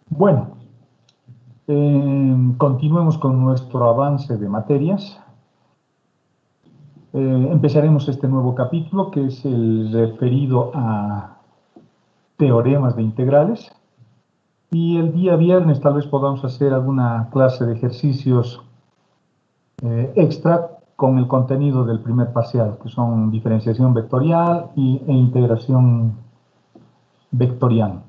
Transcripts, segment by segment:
Bueno, continuemos con nuestro avance de materias. Empezaremos este nuevo capítulo que es el referido a teoremas de integrales. Y el día viernes tal vez podamos hacer alguna clase de ejercicios extra con el contenido del primer parcial, que son diferenciación vectorial e integración vectorial.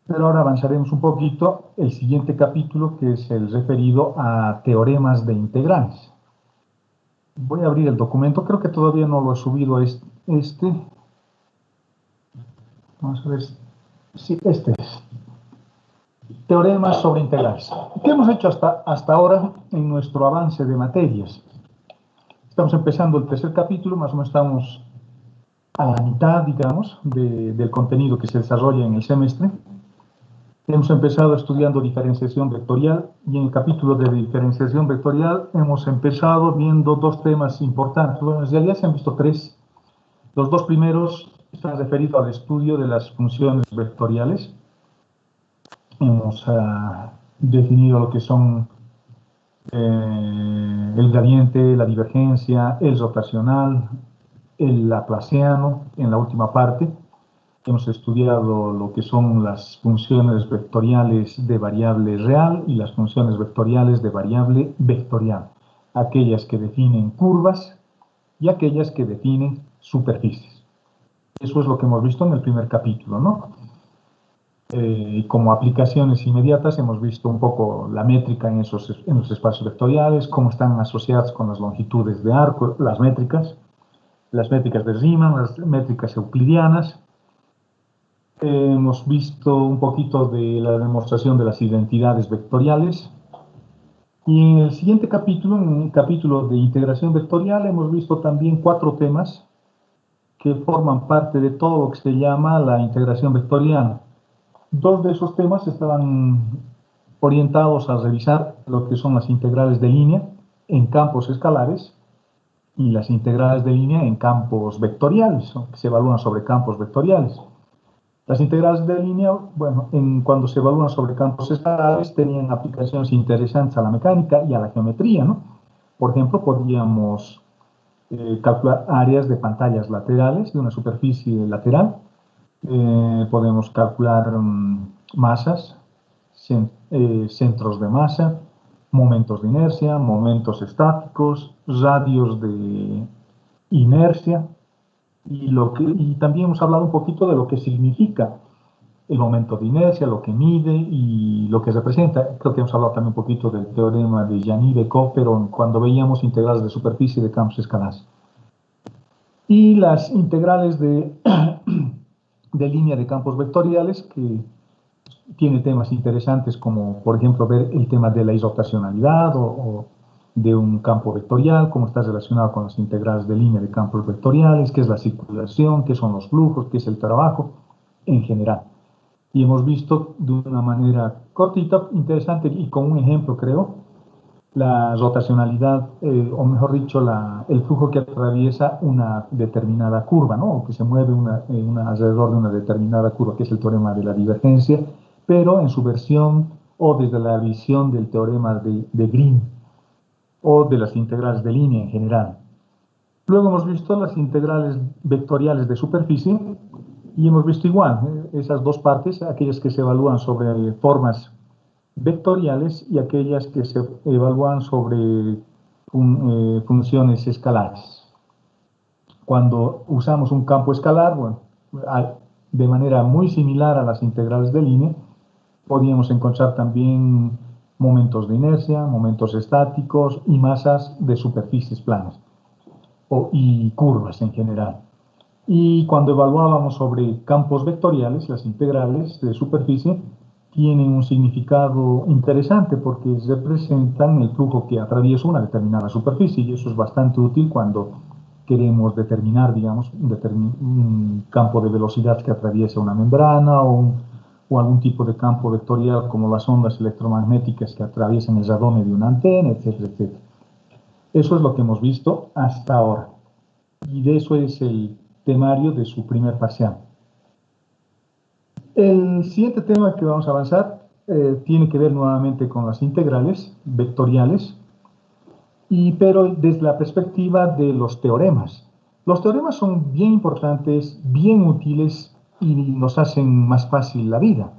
Pero ahora avanzaremos un poquito el siguiente capítulo, que es el referido a teoremas de integrales. Voy a abrir el documento, creo que todavía no lo he subido este. Vamos a ver, sí, este es. Teoremas sobre integrales. ¿Qué hemos hecho hasta ahora en nuestro avance de materias? Estamos empezando el tercer capítulo, más o menos estamos a la mitad, digamos, del contenido que se desarrolla en el semestre. Hemos empezado estudiando diferenciación vectorial y en el capítulo de diferenciación vectorial hemos empezado viendo dos temas importantes. Bueno, en realidad se han visto tres. Los dos primeros están referidos al estudio de las funciones vectoriales. Hemos definido lo que son el gradiente, la divergencia, el rotacional, el laplaciano en la última parte. Hemos estudiado lo que son las funciones vectoriales de variable real y las funciones vectoriales de variable vectorial, aquellas que definen curvas y aquellas que definen superficies. Eso es lo que hemos visto en el primer capítulo, ¿no? Como aplicaciones inmediatas hemos visto un poco la métrica en los espacios vectoriales, cómo están asociadas con las longitudes de arco, las métricas de Riemann, las métricas euclidianas. Hemos visto un poquito de la demostración de las identidades vectoriales. Y en el siguiente capítulo, en el capítulo de integración vectorial, hemos visto también cuatro temas que forman parte de todo lo que se llama la integración vectorial. Dos de esos temas estaban orientados a revisar lo que son las integrales de línea en campos escalares y las integrales de línea en campos vectoriales, que se evalúan sobre campos vectoriales. Las integrales de línea, bueno, cuando se evalúan sobre campos escalares, tenían aplicaciones interesantes a la mecánica y a la geometría, ¿no? Por ejemplo, podíamos calcular áreas de pantallas laterales de una superficie lateral. Podemos calcular masas, centros de masa, momentos de inercia, momentos estáticos, radios de inercia, y también hemos hablado un poquito de lo que significa el momento de inercia, lo que mide y lo que representa. Creo que hemos hablado también un poquito del teorema de Gianni-Beckhoff, pero cuando veíamos integrales de superficie de campos escalares. Y las integrales de línea de campos vectoriales, que tiene temas interesantes como, por ejemplo, ver el tema de la irrotacionalidad o de un campo vectorial, cómo está relacionado con las integrales de línea de campos vectoriales, qué es la circulación, qué son los flujos, qué es el trabajo en general. Y hemos visto de una manera cortita, interesante y con un ejemplo, creo, la rotacionalidad, o mejor dicho, el flujo que atraviesa una determinada curva, ¿no? O que se mueve alrededor de una determinada curva, que es el teorema de la divergencia, pero en su versión o desde la visión del teorema de Green o de las integrales de línea en general. Luego hemos visto las integrales vectoriales de superficie y hemos visto igual esas dos partes, aquellas que se evalúan sobre formas vectoriales y aquellas que se evalúan sobre funciones escalares. Cuando usamos un campo escalar, bueno, de manera muy similar a las integrales de línea, podíamos encontrar también momentos de inercia, momentos estáticos y masas de superficies planas y curvas en general. Y cuando evaluábamos sobre campos vectoriales, las integrales de superficie tienen un significado interesante porque representan el flujo que atraviesa una determinada superficie y eso es bastante útil cuando queremos determinar, digamos, un campo de velocidad que atraviesa una membrana o algún tipo de campo vectorial como las ondas electromagnéticas que atraviesan el radome de una antena, etcétera, etcétera. Eso es lo que hemos visto hasta ahora. Y de eso es el temario de su primer parcial. El siguiente tema que vamos a avanzar tiene que ver nuevamente con las integrales vectoriales, pero desde la perspectiva de los teoremas. Los teoremas son bien importantes, bien útiles y nos hacen más fácil la vida.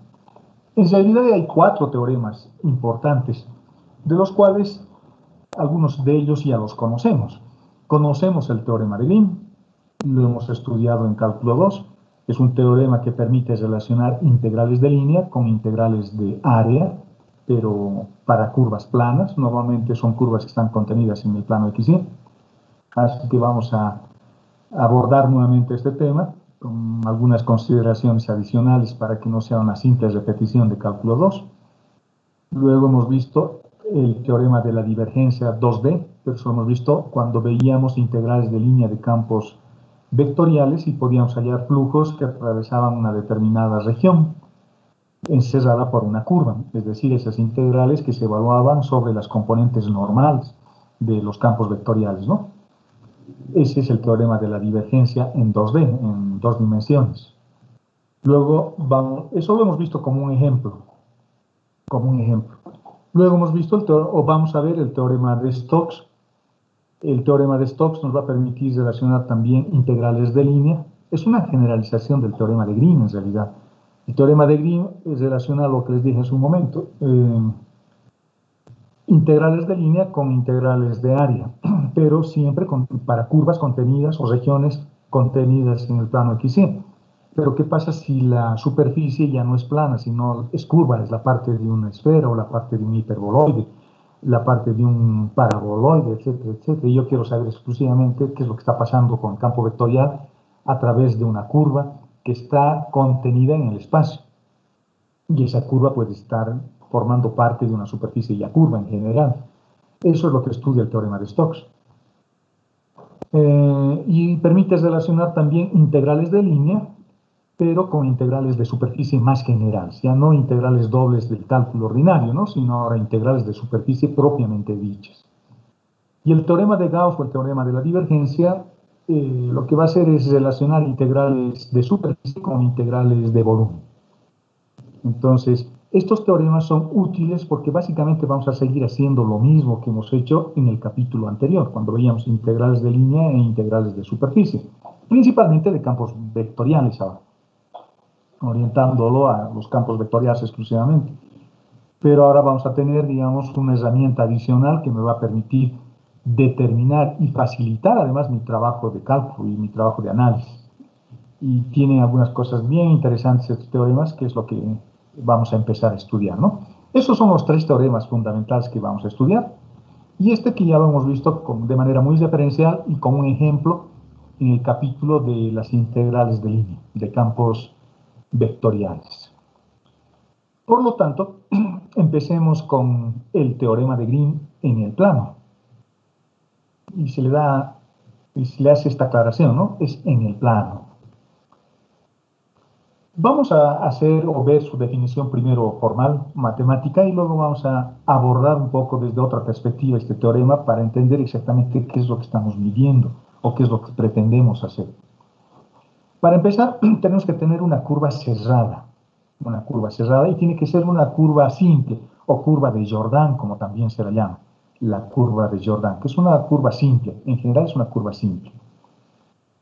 En realidad hay 4 teoremas importantes, de los cuales algunos de ellos ya los conocemos. Conocemos el teorema de Green, lo hemos estudiado en cálculo 2. Es un teorema que permite relacionar integrales de línea con integrales de área, pero para curvas planas. Normalmente son curvas que están contenidas en el plano XY. Así que vamos a abordar nuevamente este tema con algunas consideraciones adicionales para que no sea una simple repetición de cálculo 2. Luego hemos visto el teorema de la divergencia 2D, pero eso lo hemos visto cuando veíamos integrales de línea de campos vectoriales y podíamos hallar flujos que atravesaban una determinada región encerrada por una curva, es decir, esas integrales que se evaluaban sobre las componentes normales de los campos vectoriales, ¿no? Ese es el teorema de la divergencia en 2D, en 2 dimensiones. Luego, eso lo hemos visto como un ejemplo. Luego hemos visto, vamos a ver el teorema de Stokes. El teorema de Stokes nos va a permitir relacionar también integrales de línea. Es una generalización del teorema de Green, en realidad. El teorema de Green relaciona lo que les dije hace un momento. Integrales de línea con integrales de área, pero siempre para curvas contenidas o regiones contenidas en el plano XY. Pero ¿qué pasa si la superficie ya no es plana, sino es curva? Es la parte de una esfera o la parte de un hiperboloide, la parte de un paraboloide, etcétera, etcétera. Y yo quiero saber exclusivamente qué es lo que está pasando con el campo vectorial a través de una curva que está contenida en el espacio. Y esa curva puede estar formando parte de una superficie ya curva en general. Eso es lo que estudia el teorema de Stokes. Y permite relacionar también integrales de línea, pero con integrales de superficie más generales, ya no integrales dobles del cálculo ordinario, ¿no? Sino ahora integrales de superficie propiamente dichas. Y el teorema de Gauss o el teorema de la divergencia lo que va a hacer es relacionar integrales de superficie con integrales de volumen. Entonces, estos teoremas son útiles porque básicamente vamos a seguir haciendo lo mismo que hemos hecho en el capítulo anterior, cuando veíamos integrales de línea e integrales de superficie, principalmente de campos vectoriales ahora, orientándolo a los campos vectoriales exclusivamente. Pero ahora vamos a tener, digamos, una herramienta adicional que me va a permitir determinar y facilitar además mi trabajo de cálculo y mi trabajo de análisis. Y tiene algunas cosas bien interesantes estos teoremas, que es lo que vamos a empezar a estudiar, ¿no? Esos son los 3 teoremas fundamentales que vamos a estudiar. Y este que ya lo hemos visto de manera muy referencial y con un ejemplo en el capítulo de las integrales de línea, de campos vectoriales. Por lo tanto, empecemos con el teorema de Green en el plano. Y se le hace esta aclaración, ¿no? Es en el plano. Vamos a hacer o ver su definición primero formal, matemática, y luego vamos a abordar un poco desde otra perspectiva este teorema para entender exactamente qué es lo que estamos midiendo o qué es lo que pretendemos hacer. Para empezar, tenemos que tener una curva cerrada, y tiene que ser una curva simple o curva de Jordan, como también se la llama, la curva de Jordan, que es una curva simple, en general es una curva simple.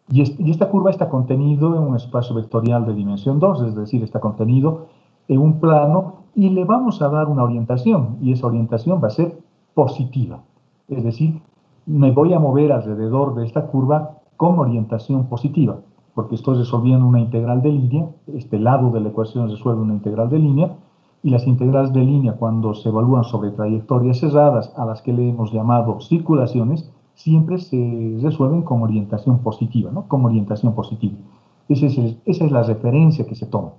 Y esta curva está contenido en un espacio vectorial de dimensión 2, es decir, está contenido en un plano y le vamos a dar una orientación, y esa orientación va a ser positiva. Es decir, me voy a mover alrededor de esta curva con orientación positiva, porque estoy resolviendo una integral de línea, este lado de la ecuación resuelve una integral de línea, y las integrales de línea cuando se evalúan sobre trayectorias cerradas, a las que le hemos llamado circulaciones, siempre se resuelven con orientación positiva, ¿no? Con orientación positiva. Esa es la referencia que se toma.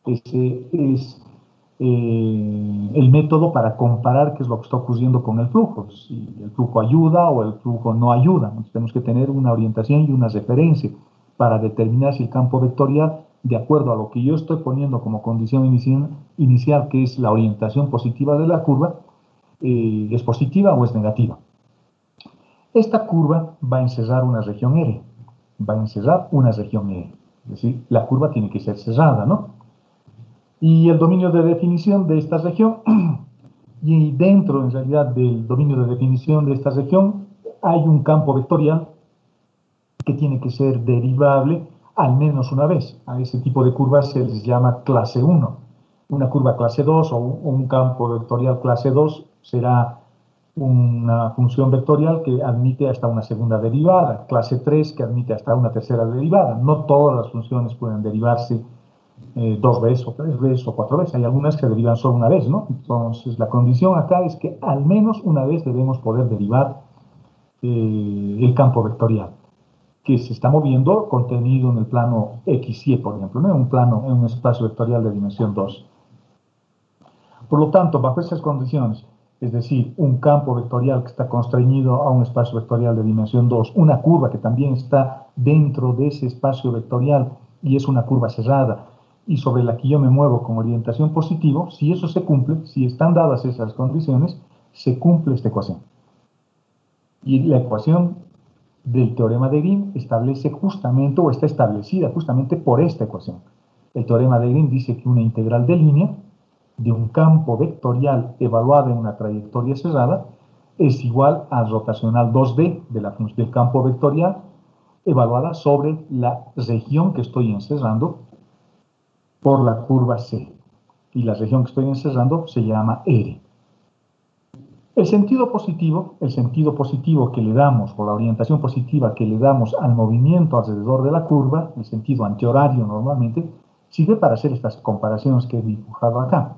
Ese es el método para comparar qué es lo que está ocurriendo con el flujo. Si el flujo ayuda o el flujo no ayuda. Entonces, tenemos que tener una orientación y una referencia para determinar si el campo vectorial, de acuerdo a lo que yo estoy poniendo como condición inicial, que es la orientación positiva de la curva, es positiva o es negativa. Esta curva va a encerrar una región R. Va a encerrar una región R. Es decir, la curva tiene que ser cerrada, ¿no? Y el dominio de definición de esta región, y dentro en realidad del dominio de definición de esta región, hay un campo vectorial que tiene que ser derivable al menos una vez. A ese tipo de curvas se les llama clase 1. Una curva clase 2 o un campo vectorial clase 2 será una función vectorial que admite hasta una segunda derivada, clase 3 que admite hasta una tercera derivada. No todas las funciones pueden derivarse dos veces o tres veces o cuatro veces. Hay algunas que derivan solo una vez, ¿no? Entonces, la condición acá es que al menos una vez debemos poder derivar el campo vectorial, que se está moviendo contenido en el plano X, Y, por ejemplo, ¿no? En un espacio vectorial de dimensión 2. Por lo tanto, bajo esas condiciones, es decir, un campo vectorial que está constreñido a un espacio vectorial de dimensión 2, una curva que también está dentro de ese espacio vectorial y es una curva cerrada y sobre la que yo me muevo con orientación positivo, si eso se cumple, si están dadas esas condiciones, se cumple esta ecuación. Y la ecuación del teorema de Green establece justamente, o está establecida justamente por esta ecuación. El teorema de Green dice que una integral de línea de un campo vectorial evaluada en una trayectoria cerrada es igual a rotacional 2D del campo vectorial evaluada sobre la región que estoy encerrando por la curva C. Y la región que estoy encerrando se llama R. El sentido positivo que le damos, o la orientación positiva que le damos al movimiento alrededor de la curva, el sentido antihorario normalmente, sirve para hacer estas comparaciones que he dibujado acá.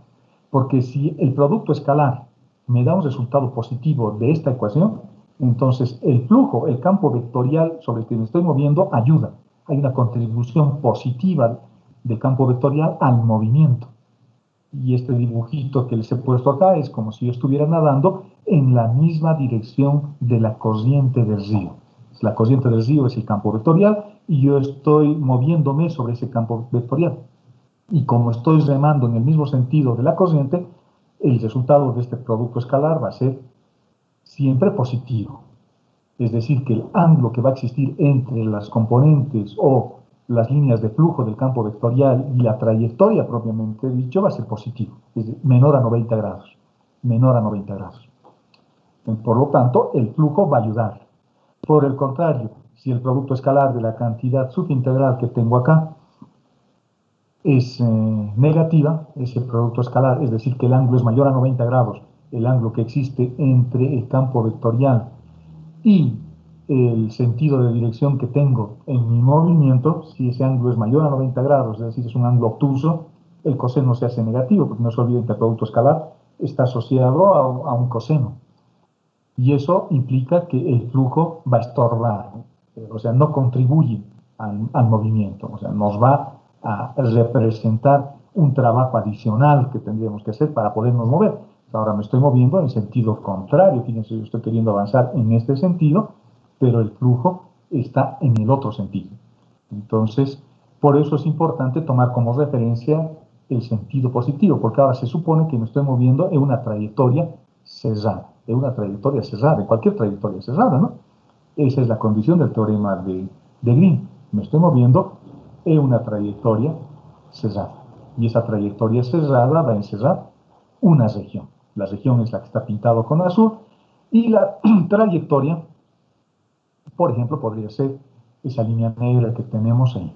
Porque si el producto escalar me da un resultado positivo de esta ecuación, entonces el flujo, el campo vectorial sobre el que me estoy moviendo, ayuda. Hay una contribución positiva del campo vectorial al movimiento. Y este dibujito que les he puesto acá es como si yo estuviera nadando en la misma dirección de la corriente del río. La corriente del río es el campo vectorial y yo estoy moviéndome sobre ese campo vectorial. Y como estoy remando en el mismo sentido de la corriente, el resultado de este producto escalar va a ser siempre positivo. Es decir, que el ángulo que va a existir entre las componentes o las líneas de flujo del campo vectorial y la trayectoria propiamente dicho va a ser positivo, es decir, menor a 90 grados. Menor a 90 grados. Por lo tanto, el flujo va a ayudar. Por el contrario, si el producto escalar de la cantidad subintegral que tengo acá es negativa, ese producto escalar, es decir, que el ángulo es mayor a 90 grados, el ángulo que existe entre el campo vectorial y el sentido de dirección que tengo en mi movimiento, si ese ángulo es mayor a 90 grados, es decir, es un ángulo obtuso, el coseno se hace negativo, porque no se olviden que el producto escalar está asociado a un coseno. Y eso implica que el flujo va a estorbar, o sea, no contribuye al movimiento, o sea, nos va a representar un trabajo adicional que tendríamos que hacer para podernos mover. Ahora me estoy moviendo en sentido contrario, fíjense, yo estoy queriendo avanzar en este sentido, pero el flujo está en el otro sentido. Entonces, por eso es importante tomar como referencia el sentido positivo, porque ahora se supone que me estoy moviendo en una trayectoria cerrada, en cualquier trayectoria cerrada, ¿no? Esa es la condición del teorema de Green. Me estoy moviendo en una trayectoria cerrada. Y esa trayectoria cerrada va a encerrar una región. La región es la que está pintado con azul. Y la trayectoria, por ejemplo, podría ser esa línea negra que tenemos ahí.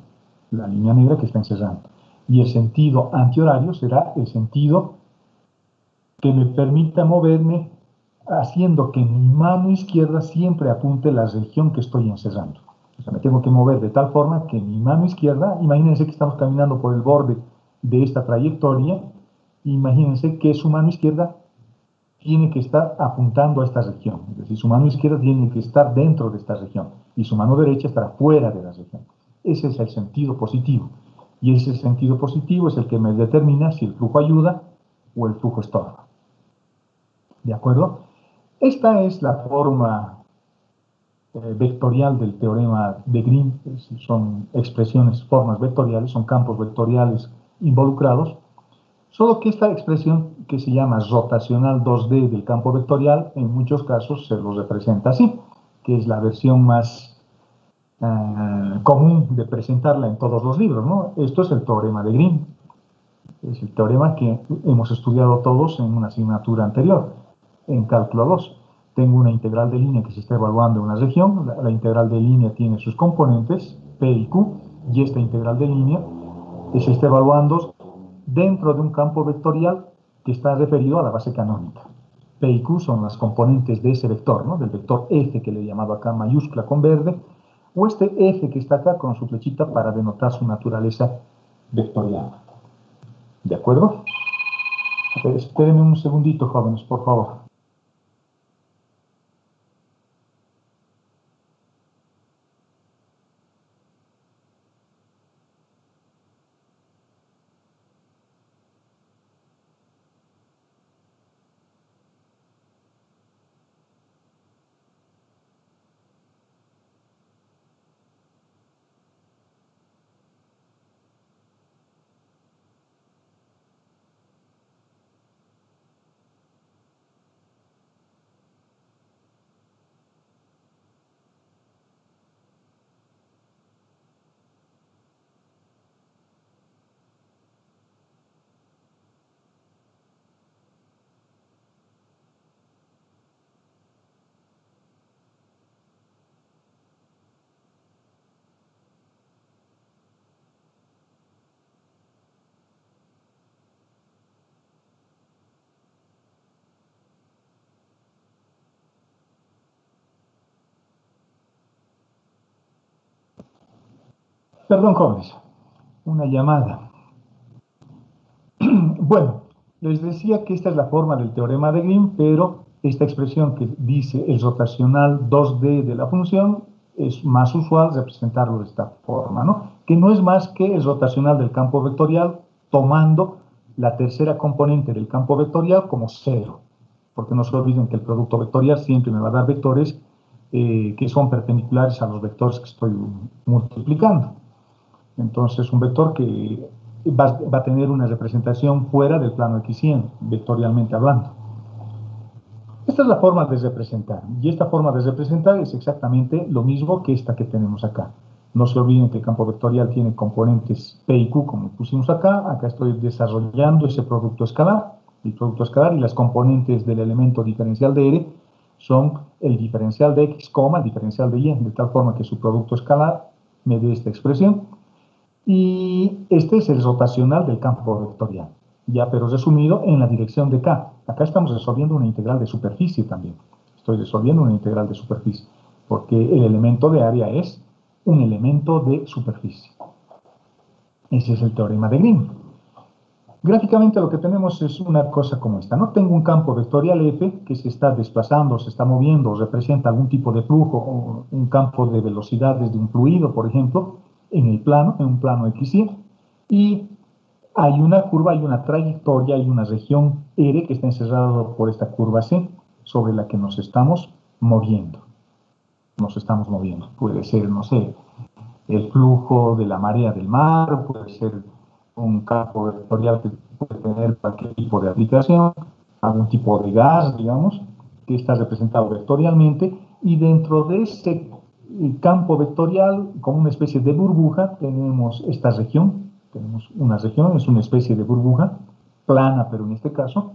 La línea negra que está encerrando. Y el sentido antihorario será el sentido que me permita moverme haciendo que mi mano izquierda siempre apunte la región que estoy encerrando. O sea, me tengo que mover de tal forma que mi mano izquierda, imagínense que estamos caminando por el borde de esta trayectoria, imagínense que su mano izquierda tiene que estar apuntando a esta región. Es decir, su mano izquierda tiene que estar dentro de esta región y su mano derecha estará fuera de la región. Ese es el sentido positivo. Y ese sentido positivo es el que me determina si el flujo ayuda o el flujo estorba. ¿De acuerdo? Esta es la forma vectorial del teorema de Green. Son expresiones, formas vectoriales, son campos vectoriales involucrados. Solo que esta expresión, que se llama rotacional 2D del campo vectorial, en muchos casos se lo representa así, que es la versión más común de presentarla en todos los libros, ¿no? Esto es el teorema de Green. Es el teorema que hemos estudiado todos en una asignatura anterior, en cálculo 2. Tengo una integral de línea que se está evaluando en una región. La integral de línea tiene sus componentes, P y Q, y esta integral de línea se está evaluando dentro de un campo vectorial que está referido a la base canónica. P y Q son las componentes de ese vector, ¿no? Del vector F que le he llamado acá mayúscula con verde, o este F que está acá con su flechita para denotar su naturaleza vectorial. ¿De acuerdo? A ver, espérenme un segundito, jóvenes, por favor. Perdón, jóvenes, una llamada. Bueno, les decía que esta es la forma del teorema de Green, pero esta expresión que dice el rotacional 2D de la función es más usual representarlo de esta forma, ¿no? Que no es más que el rotacional del campo vectorial tomando la tercera componente del campo vectorial como cero, porque no se olviden que el producto vectorial siempre me va a dar vectores que son perpendiculares a los vectores que estoy multiplicando. Entonces, un vector que va a tener una representación fuera del plano x100, vectorialmente hablando. Esta es la forma de representar, y esta forma de representar es exactamente lo mismo que esta que tenemos acá. No se olviden que el campo vectorial tiene componentes P y Q, como pusimos acá. Acá estoy desarrollando ese producto escalar, el producto escalar, y las componentes del elemento diferencial de R son el diferencial de X, el diferencial de Y, de tal forma que su producto escalar me dé esta expresión. Y este es el rotacional del campo vectorial, ya pero resumido en la dirección de K. Acá estamos resolviendo una integral de superficie también. Estoy resolviendo una integral de superficie, porque el elemento de área es un elemento de superficie. Ese es el teorema de Green. Gráficamente lo que tenemos es una cosa como esta, ¿no? Tengo un campo vectorial F que se está desplazando, se está moviendo, representa algún tipo de flujo, o un campo de velocidades de un fluido, por ejemplo, en el plano, en un plano XY, y hay una curva, hay una trayectoria, hay una región R que está encerrada por esta curva C, sobre la que nos estamos moviendo. Nos estamos moviendo. Puede ser, no sé, el flujo de la marea del mar, puede ser un campo vectorial que puede tener cualquier tipo de aplicación, algún tipo de gas, digamos, que está representado vectorialmente, y dentro de ese campo vectorial, como una especie de burbuja, tenemos esta región, tenemos una región, es una especie de burbuja, plana, pero en este caso,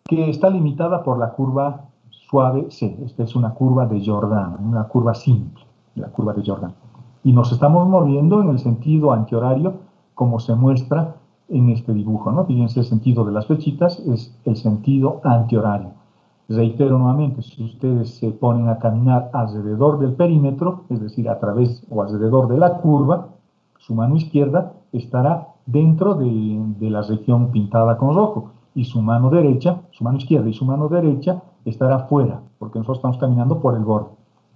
que está limitada por la curva suave C. Esta es una curva de Jordan, una curva simple, la curva de Jordan. Y nos estamos moviendo en el sentido antihorario, como se muestra en este dibujo, ¿no? Fíjense, el sentido de las flechitas es el sentido antihorario. Reitero nuevamente, si ustedes se ponen a caminar alrededor del perímetro, es decir, a través o alrededor de la curva, su mano izquierda estará dentro de la región pintada con rojo, y su mano derecha, su mano izquierda y su mano derecha estará fuera, porque nosotros estamos caminando por el borde.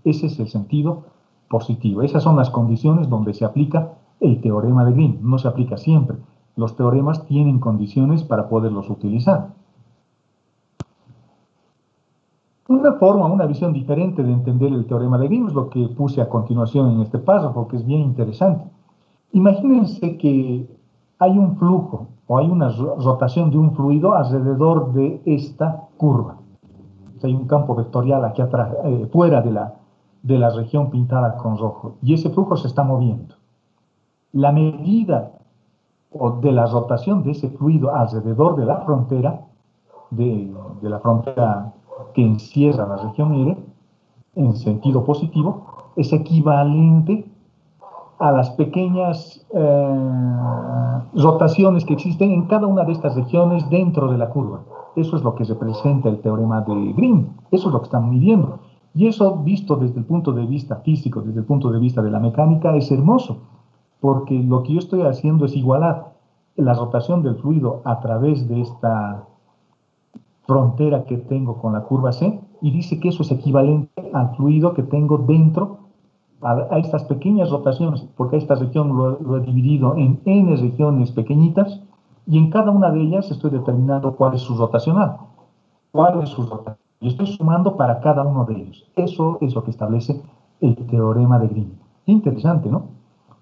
Ese es el sentido positivo. Esas son las condiciones donde se aplica el teorema de Green. No se aplica siempre. Los teoremas tienen condiciones para poderlos utilizar. Una forma, una visión diferente de entender el teorema de Green es lo que puse a continuación en este párrafo, que es bien interesante. Imagínense que hay un flujo o hay una rotación de un fluido alrededor de esta curva. O sea, hay un campo vectorial aquí atrás, fuera de la región pintada con rojo, y ese flujo se está moviendo. La medida o de la rotación de ese fluido alrededor de la frontera, de la frontera que encierra la región R, en sentido positivo, es equivalente a las pequeñas rotaciones que existen en cada una de estas regiones dentro de la curva. Eso es lo que representa el teorema de Green, eso es lo que estamos midiendo. Y eso, visto desde el punto de vista físico, desde el punto de vista de la mecánica, es hermoso, porque lo que yo estoy haciendo es igualar la rotación del fluido a través de esta frontera que tengo con la curva C, y dice que eso es equivalente al fluido que tengo dentro a estas pequeñas rotaciones, porque esta región lo he dividido en n regiones pequeñitas, y en cada una de ellas estoy determinando cuál es su rotacional. ¿Cuál es su rotación? Y estoy sumando para cada uno de ellos. Eso es lo que establece el teorema de Green. Qué interesante, ¿no?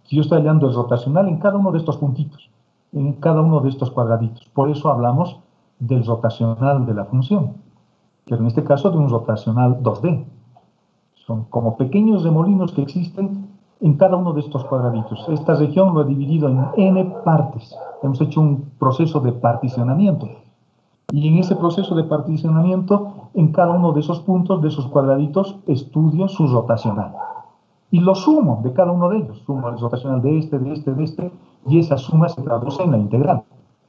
Si yo estoy hallando el rotacional en cada uno de estos puntitos, en cada uno de estos cuadraditos. Por eso hablamos del rotacional de la función, pero en este caso de un rotacional 2D. Son como pequeños remolinos que existen en cada uno de estos cuadraditos. Esta región lo he dividido en n partes. Hemos hecho un proceso de particionamiento. Y en ese proceso de particionamiento, en cada uno de esos puntos, de esos cuadraditos, estudio su rotacional. Y lo sumo de cada uno de ellos. Sumo el rotacional de este, y esa suma se traduce en la integral.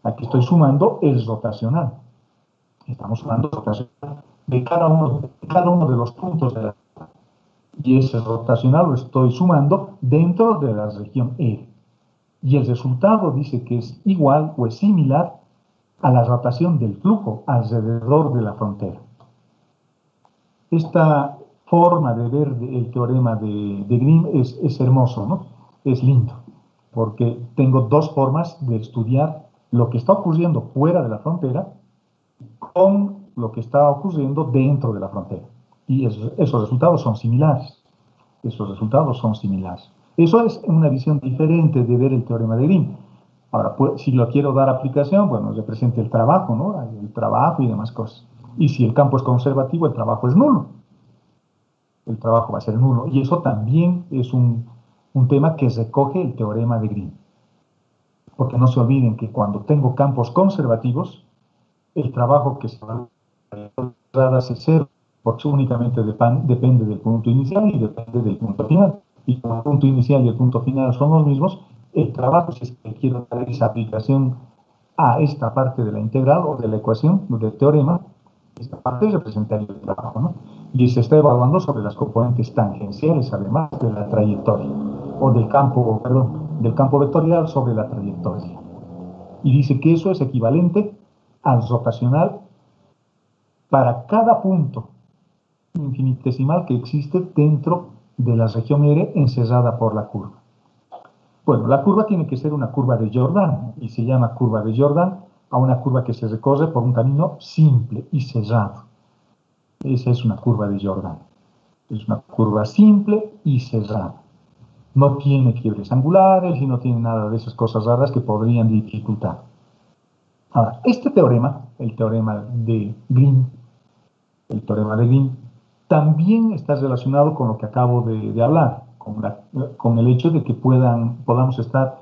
Aquí estoy sumando el rotacional. Estamos sumando el rotacional de cada uno de los puntos de la... Y ese rotacional lo estoy sumando dentro de la región E. Y el resultado dice que es igual o es similar a la rotación del flujo alrededor de la frontera. Esta forma de ver el teorema de Green es hermoso, ¿no? Es lindo, porque tengo dos formas de estudiar lo que está ocurriendo fuera de la frontera con lo que está ocurriendo dentro de la frontera. Y esos resultados son similares. Esos resultados son similares. Eso es una visión diferente de ver el teorema de Green. Ahora, pues, si lo quiero dar aplicación, bueno, representa el trabajo, ¿no? El trabajo y demás cosas. Y si el campo es conservativo, el trabajo es nulo. El trabajo va a ser nulo. Y eso también es un tema que recoge el teorema de Green. Porque no se olviden que cuando tengo campos conservativos, el trabajo que se va a dar es cero, porque únicamente depende del punto inicial y depende del punto final. Y como el punto inicial y el punto final son los mismos, el trabajo, si es que quiero dar esa aplicación a esta parte de la integral o de la ecuación, del teorema, esta parte representaría el trabajo, ¿no? Y se está evaluando sobre las componentes tangenciales, además de la trayectoria, o del campo vectorial sobre la trayectoria. Y dice que eso es equivalente al rotacional para cada punto infinitesimal que existe dentro de la región R encerrada por la curva. Bueno, la curva tiene que ser una curva de Jordan, y se llama curva de Jordan a una curva que se recorre por un camino simple y cerrado. Esa es una curva de Jordan. Es una curva simple y cerrada. No tiene quiebres angulares y no tiene nada de esas cosas raras que podrían dificultar. Ahora, este teorema, el teorema de Green, también está relacionado con lo que acabo de hablar, con el hecho de que podamos estar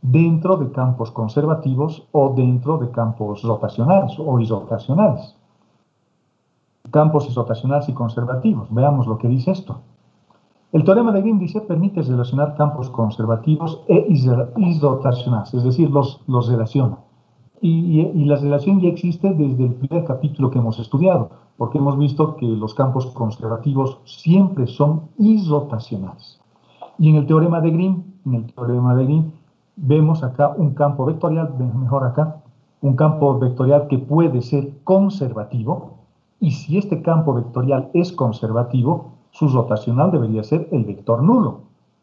dentro de campos conservativos o dentro de campos rotacionales o irrotacionales. Campos irrotacionales y conservativos. Veamos lo que dice esto. El teorema de Green dice permite relacionar campos conservativos e irrotacionales, es decir, los relaciona. Y la relación ya existe desde el primer capítulo que hemos estudiado, porque hemos visto que los campos conservativos siempre son irrotacionales. Y en el teorema de Green, vemos acá un campo vectorial, mejor acá, un campo vectorial que puede ser conservativo, y si este campo vectorial es conservativo, su rotacional debería ser el vector nulo.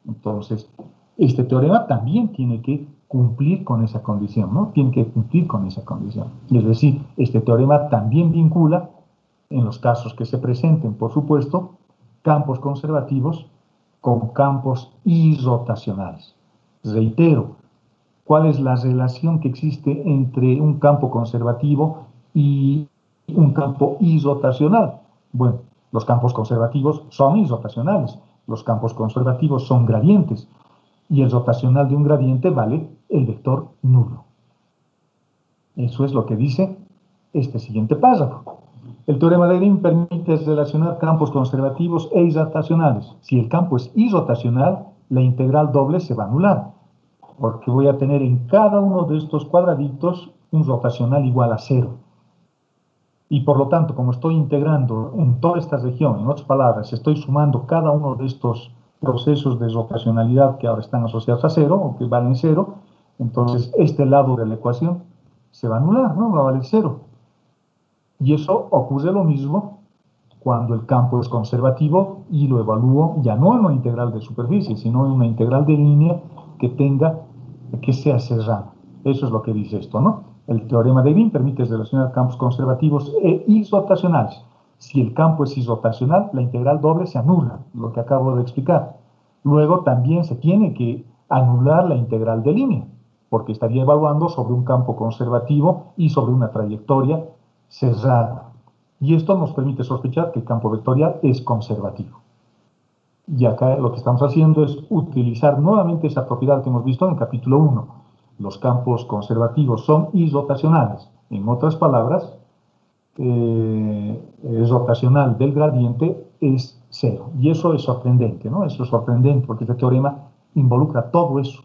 Entonces, este teorema también tiene que cumplir con esa condición, ¿no? Tiene que cumplir con esa condición. Es decir, este teorema también vincula, en los casos que se presenten, por supuesto, campos conservativos con campos irrotacionales. Reitero, ¿cuál es la relación que existe entre un campo conservativo y un campo irrotacional? Bueno, los campos conservativos son irrotacionales, los campos conservativos son gradientes. y el rotacional de un gradiente vale el vector nulo. Eso es lo que dice este siguiente párrafo. El teorema de Green permite relacionar campos conservativos e irrotacionales. Si el campo es irrotacional, la integral doble se va a anular, porque voy a tener en cada uno de estos cuadraditos un rotacional igual a 0. Y por lo tanto, como estoy integrando en toda esta región, en otras palabras, estoy sumando cada uno de estos procesos de rotacionalidad que ahora están asociados a 0, o que valen 0, entonces este lado de la ecuación se va a anular, ¿no? Va a valer 0. Y eso ocurre lo mismo cuando el campo es conservativo y lo evalúo ya no en una integral de superficie, sino en una integral de línea que sea cerrada. Eso es lo que dice esto, ¿no? El teorema de Green permite relacionar campos conservativos e irrotacionales. Si el campo es irrotacional, la integral doble se anula, lo que acabo de explicar. Luego también se tiene que anular la integral de línea, porque estaría evaluando sobre un campo conservativo y sobre una trayectoria cerrada. Y esto nos permite sospechar que el campo vectorial es conservativo. Y acá lo que estamos haciendo es utilizar nuevamente esa propiedad que hemos visto en el capítulo 1. Los campos conservativos son irrotacionales. En otras palabras, el rotacional del gradiente es 0. Y eso es sorprendente, ¿no? Eso es sorprendente porque este teorema involucra todo eso.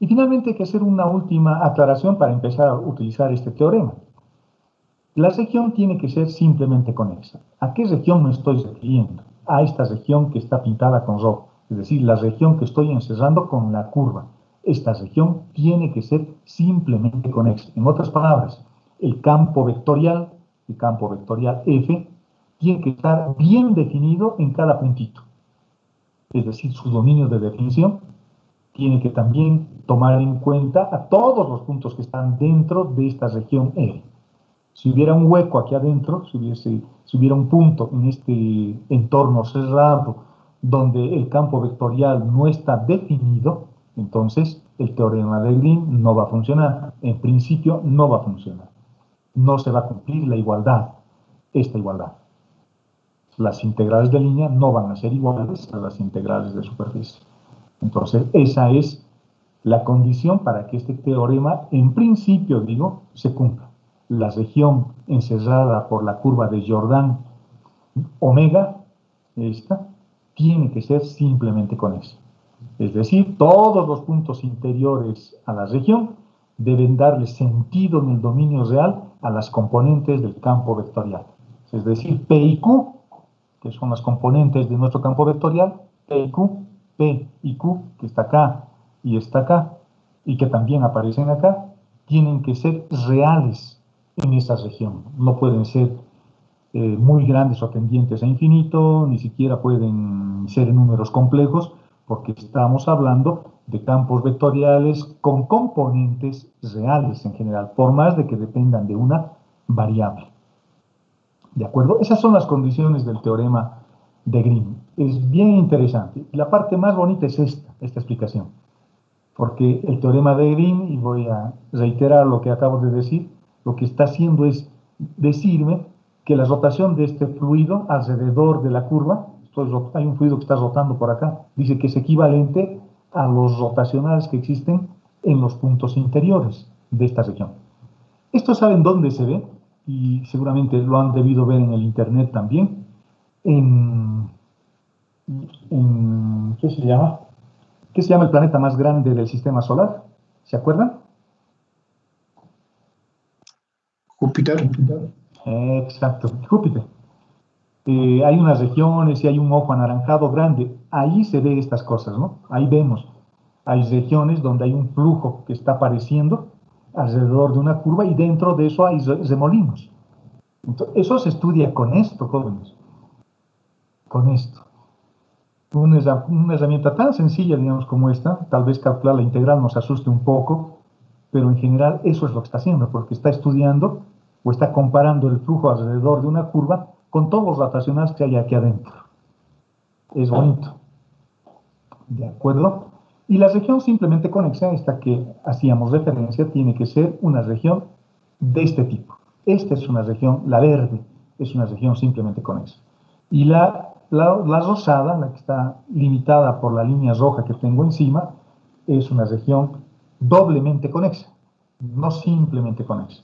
Y finalmente hay que hacer una última aclaración para empezar a utilizar este teorema. La región tiene que ser simplemente conexa. ¿A qué región me estoy refiriendo? A esta región que está pintada con rojo, es decir, la región que estoy encerrando con la curva. Esta región tiene que ser simplemente conexa. En otras palabras, el campo vectorial F, tiene que estar bien definido en cada puntito. Es decir, su dominio de definición tiene que también tomar en cuenta a todos los puntos que están dentro de esta región F. Si hubiera un hueco aquí adentro, si hubiera un punto en este entorno cerrado donde el campo vectorial no está definido, entonces el teorema de Green no va a funcionar. En principio no va a funcionar. No se va a cumplir la igualdad, esta igualdad. Las integrales de línea no van a ser iguales a las integrales de superficie. Entonces esa es la condición para que este teorema, en principio, digo, se cumpla. La región encerrada por la curva de Jordan omega, esta, tiene que ser simplemente conexa. Es decir, todos los puntos interiores a la región deben darle sentido en el dominio real a las componentes del campo vectorial. Es decir, P y Q, que son las componentes de nuestro campo vectorial, P y Q, que está acá, y que también aparecen acá, tienen que ser reales en esa región. No pueden ser muy grandes o tendientes a infinito, ni siquiera pueden ser en números complejos, porque estamos hablando de campos vectoriales con componentes reales en general, por más de que dependan de una variable. ¿De acuerdo? Esas son las condiciones del teorema de Green. Es bien interesante. La parte más bonita es esta explicación. Porque el teorema de Green, y voy a reiterar lo que acabo de decir, lo que está haciendo es decirme que la rotación de este fluido alrededor de la curva, hay un fluido que está rotando por acá, dice que es equivalente a los rotacionales que existen en los puntos interiores de esta región. Esto saben dónde se ve, y seguramente lo han debido ver en el internet también, ¿qué se llama? ¿Qué se llama el planeta más grande del sistema solar? ¿Se acuerdan? Júpiter. Exacto, Júpiter. Hay unas regiones y hay un ojo anaranjado grande. Ahí se ve estas cosas, ¿no? Ahí vemos. Hay regiones donde hay un flujo que está apareciendo alrededor de una curva y dentro de eso hay remolinos. Entonces, eso se estudia con esto, jóvenes. Con esto. Una herramienta tan sencilla, digamos, como esta, tal vez calcular la integral nos asuste un poco, pero en general eso es lo que está haciendo, porque está estudiando o está comparando el flujo alrededor de una curva con todos los rotacionales que hay aquí adentro. Es bonito. ¿De acuerdo? Y la región simplemente conexa, esta que hacíamos referencia, tiene que ser una región de este tipo. Esta es una región, la verde, es una región simplemente conexa. Y la La rosada, la que está limitada por la línea roja que tengo encima, es una región doblemente conexa, no simplemente conexa.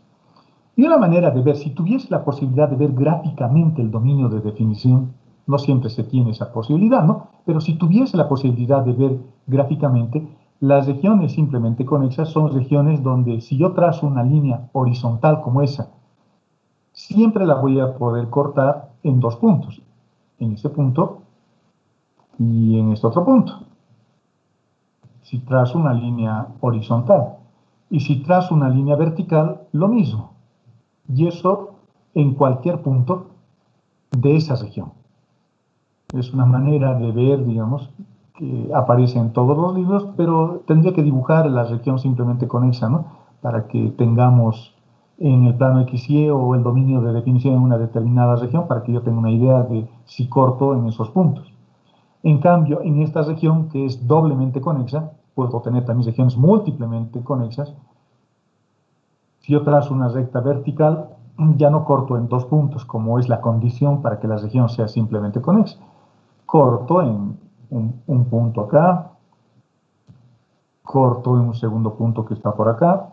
Y una manera de ver, si tuviese la posibilidad de ver gráficamente el dominio de definición, no siempre se tiene esa posibilidad, ¿no? Pero si tuviese la posibilidad de ver gráficamente, las regiones simplemente conexas son regiones donde si yo trazo una línea horizontal como esa, siempre la voy a poder cortar en dos puntos, en este punto y en este otro punto. Si trazo una línea horizontal y si trazo una línea vertical, lo mismo. Y eso en cualquier punto de esa región. Es una manera de ver, digamos, que aparece en todos los libros, pero tendría que dibujar la región simplemente conexa, ¿no? Para que tengamos en el plano XY o el dominio de definición en una determinada región, para que yo tenga una idea de si corto en esos puntos. En cambio, en esta región, que es doblemente conexa, puedo tener también regiones múltiplemente conexas. Si yo trazo una recta vertical, ya no corto en dos puntos, como es la condición para que la región sea simplemente conexa. Corto en un punto acá, corto en un segundo punto que está por acá,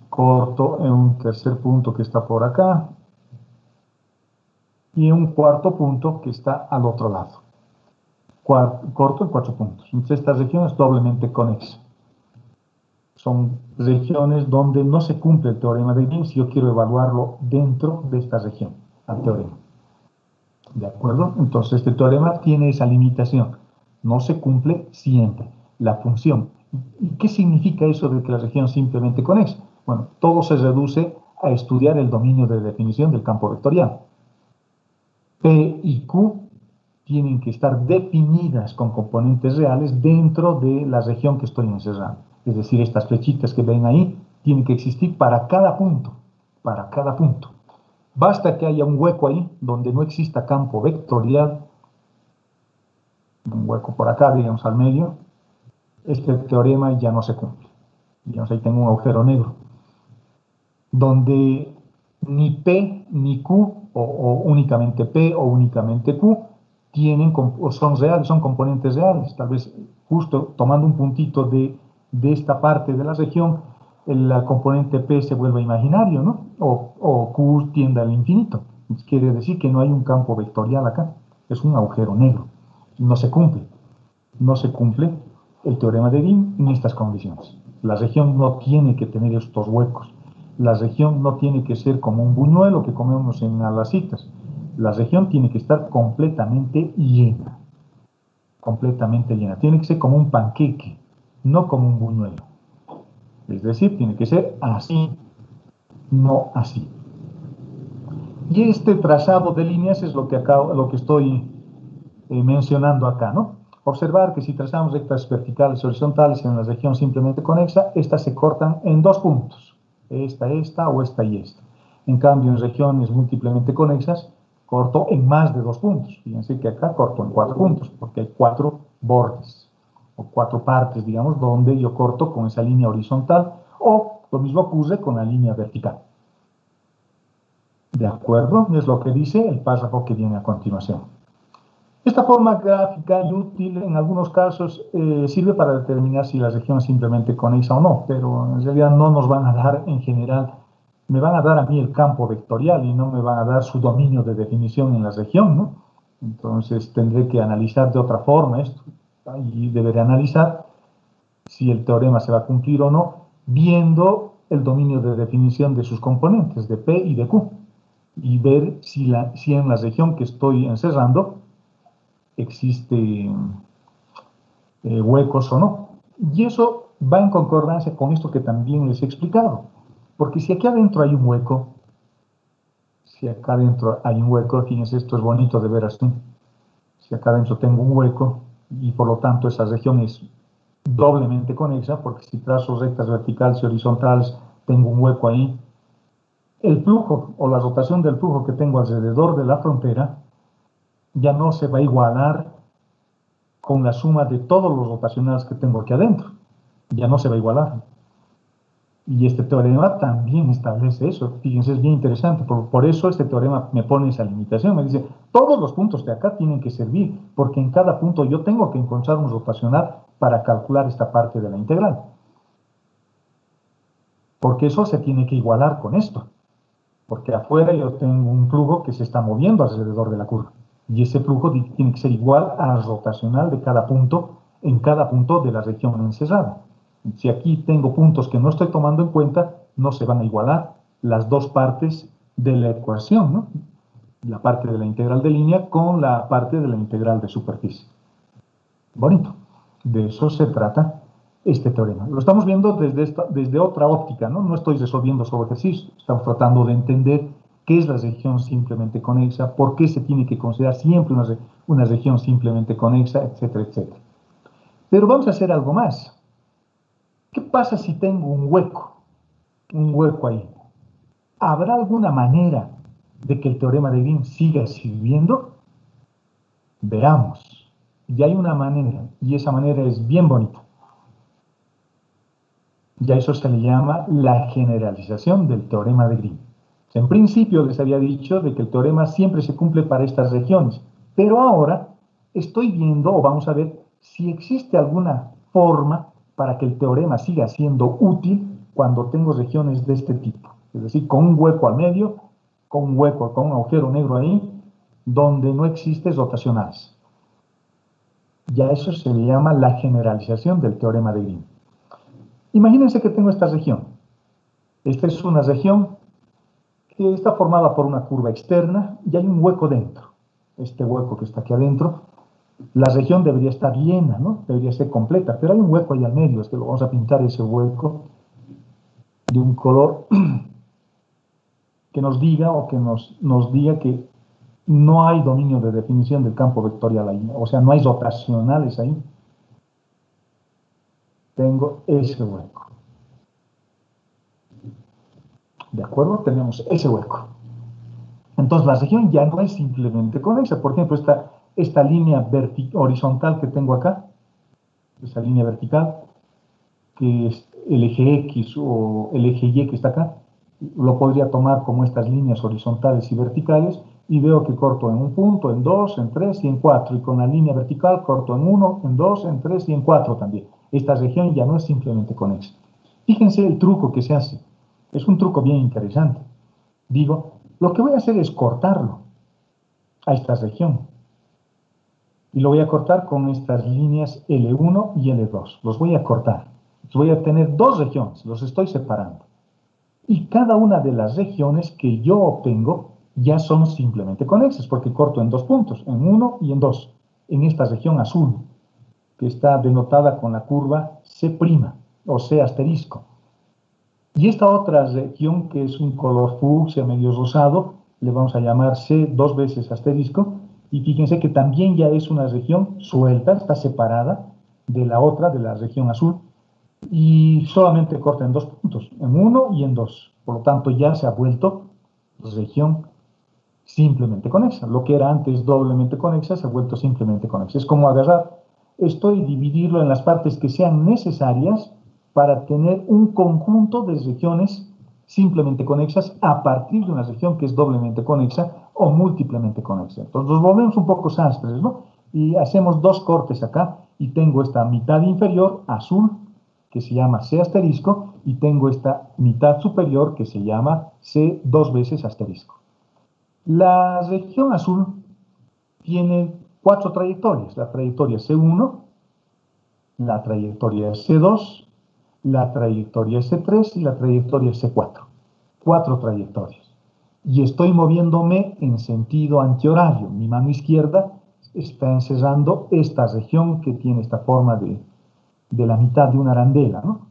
corto en un tercer punto que está por acá, y en un cuarto punto que está al otro lado. Corto en 4 puntos. Entonces, esta región es doblemente conexa. Son regiones donde no se cumple el teorema de Grimm si yo quiero evaluarlo dentro de esta región, al teorema. ¿De acuerdo? Entonces, este teorema tiene esa limitación. No se cumple siempre la función. ¿Y qué significa eso de que la región simplemente conexa? Bueno, todo se reduce a estudiar el dominio de definición del campo vectorial. P y Q tienen que estar definidas con componentes reales dentro de la región que estoy encerrando. Es decir, estas flechitas que ven ahí tienen que existir para cada punto, para cada punto. Basta que haya un hueco ahí donde no exista campo vectorial, un hueco por acá, digamos, al medio, este teorema ya no se cumple. Digamos, ahí tengo un agujero negro, donde ni P ni Q, o únicamente P o únicamente Q, tienen, o son reales, son componentes reales. Tal vez justo tomando un puntito de esta parte de la región, el componente P se vuelva imaginario, ¿no? O Q tienda al infinito. Quiere decir que no hay un campo vectorial acá, es un agujero negro. No se cumple, no se cumple el teorema de Grimm en estas condiciones. La región no tiene que tener estos huecos. La región no tiene que ser como un buñuelo que comemos en las citas. La región tiene que estar completamente llena. Completamente llena. Tiene que ser como un panqueque, no como un buñuelo. Es decir, tiene que ser así, no así. Y este trazado de líneas es lo que estoy mencionando acá, ¿no? Observar que si trazamos rectas verticales y horizontales en la región simplemente conexa, estas se cortan en dos puntos. Esta o esta y esta. En cambio, en regiones múltiplemente conexas, corto en más de dos puntos. Fíjense que acá corto en 4 puntos, porque hay 4 bordes, o 4 partes, digamos, donde yo corto con esa línea horizontal, o lo mismo ocurre con la línea vertical. ¿De acuerdo? Es lo que dice el párrafo que viene a continuación. Esta forma gráfica y útil en algunos casos sirve para determinar si la región es simplemente conexa o no, pero en realidad no nos van a dar en general, me van a dar a mí el campo vectorial y no me van a dar su dominio de definición en la región, ¿no? Entonces tendré que analizar de otra forma esto y deberé analizar si el teorema se va a cumplir o no, viendo el dominio de definición de sus componentes, de P y de Q, y ver si en la región que estoy encerrando existe huecos o no. Y eso va en concordancia con esto que también les he explicado. Porque si aquí adentro hay un hueco, fíjense, esto es bonito de ver así. Si acá adentro tengo un hueco y por lo tanto esa región es doblemente conexa, porque si trazo rectas verticales y horizontales tengo un hueco ahí, el flujo o la rotación del flujo que tengo alrededor de la frontera ya no se va a igualar con la suma de todos los rotacionales que tengo aquí adentro. Ya no se va a igualar. Y este teorema también establece eso. Fíjense, es bien interesante. Por eso este teorema me pone esa limitación. Me dice, todos los puntos de acá tienen que servir, porque en cada punto yo tengo que encontrar un rotacional para calcular esta parte de la integral. Porque eso se tiene que igualar con esto. Porque afuera yo tengo un flujo que se está moviendo alrededor de la curva. Y ese flujo tiene que ser igual al rotacional de cada punto, en cada punto de la región encerrada. Si aquí tengo puntos que no estoy tomando en cuenta, no se van a igualar las dos partes de la ecuación, ¿no? La parte de la integral de línea con la parte de la integral de superficie. Bonito. De eso se trata este teorema. Lo estamos viendo desde otra óptica, ¿no? No estoy resolviendo solo ejercicios. Estamos tratando de entender qué es la región simplemente conexa, por qué se tiene que considerar siempre una región simplemente conexa, etcétera, etcétera. Pero vamos a hacer algo más. ¿Qué pasa si tengo un hueco ahí? ¿Habrá alguna manera de que el teorema de Green siga sirviendo? Veamos. Y hay una manera, y esa manera es bien bonita. Y a eso se le llama la generalización del teorema de Green. En principio les había dicho de que el teorema siempre se cumple para estas regiones, pero ahora estoy viendo, o vamos a ver, si existe alguna forma para que el teorema siga siendo útil cuando tengo regiones de este tipo. Es decir, con un hueco al medio, con un hueco, con un agujero negro ahí, donde no existe rotacionales. Y a eso se le llama la generalización del teorema de Green. Imagínense que tengo esta región. Esta es una región que está formada por una curva externa y hay un hueco dentro. Este hueco que está aquí adentro, la región debería estar llena, ¿no? Debería ser completa, pero hay un hueco ahí al medio. Es que lo vamos a pintar ese hueco de un color que nos diga o que nos diga que no hay dominio de definición del campo vectorial ahí, o sea, no hay rotacionales ahí. Tengo ese hueco. ¿De acuerdo? Tenemos ese hueco. Entonces la región ya no es simplemente conexa. Por ejemplo, esta línea horizontal que tengo acá, esa línea vertical, que es el eje X o el eje Y que está acá, lo podría tomar como estas líneas horizontales y verticales, y veo que corto en un punto, en dos, en tres y en cuatro, y con la línea vertical corto en uno, en dos, en tres y en cuatro también. Esta región ya no es simplemente conexa. Fíjense el truco que se hace. Es un truco bien interesante. Digo, lo que voy a hacer es cortarlo a esta región. Y lo voy a cortar con estas líneas L1 y L2. Los voy a cortar. Voy a tener dos regiones, los estoy separando. Y cada una de las regiones que yo obtengo ya son simplemente conexas, porque corto en dos puntos, en uno y en dos, en esta región azul, que está denotada con la curva C' o C asterisco. Y esta otra región, que es un color fucsia medio rosado, le vamos a llamar C dos veces asterisco, y fíjense que también ya es una región suelta, está separada de la otra, de la región azul, y solamente corta en dos puntos, en uno y en dos. Por lo tanto, ya se ha vuelto región simplemente conexa. Lo que era antes doblemente conexa se ha vuelto simplemente conexa. Es como agarrar esto y dividirlo en las partes que sean necesarias para tener un conjunto de regiones simplemente conexas a partir de una región que es doblemente conexa o múltiplemente conexa. Entonces nos volvemos un poco sastres, ¿no? Y hacemos dos cortes acá y tengo esta mitad inferior azul que se llama C asterisco y tengo esta mitad superior que se llama C dos veces asterisco. La región azul tiene cuatro trayectorias: la trayectoria C1, la trayectoria C2, la trayectoria C3 y la trayectoria C4. Cuatro trayectorias. Y estoy moviéndome en sentido antihorario. Mi mano izquierda está encerrando esta región que tiene esta forma de la mitad de una arandela, ¿no?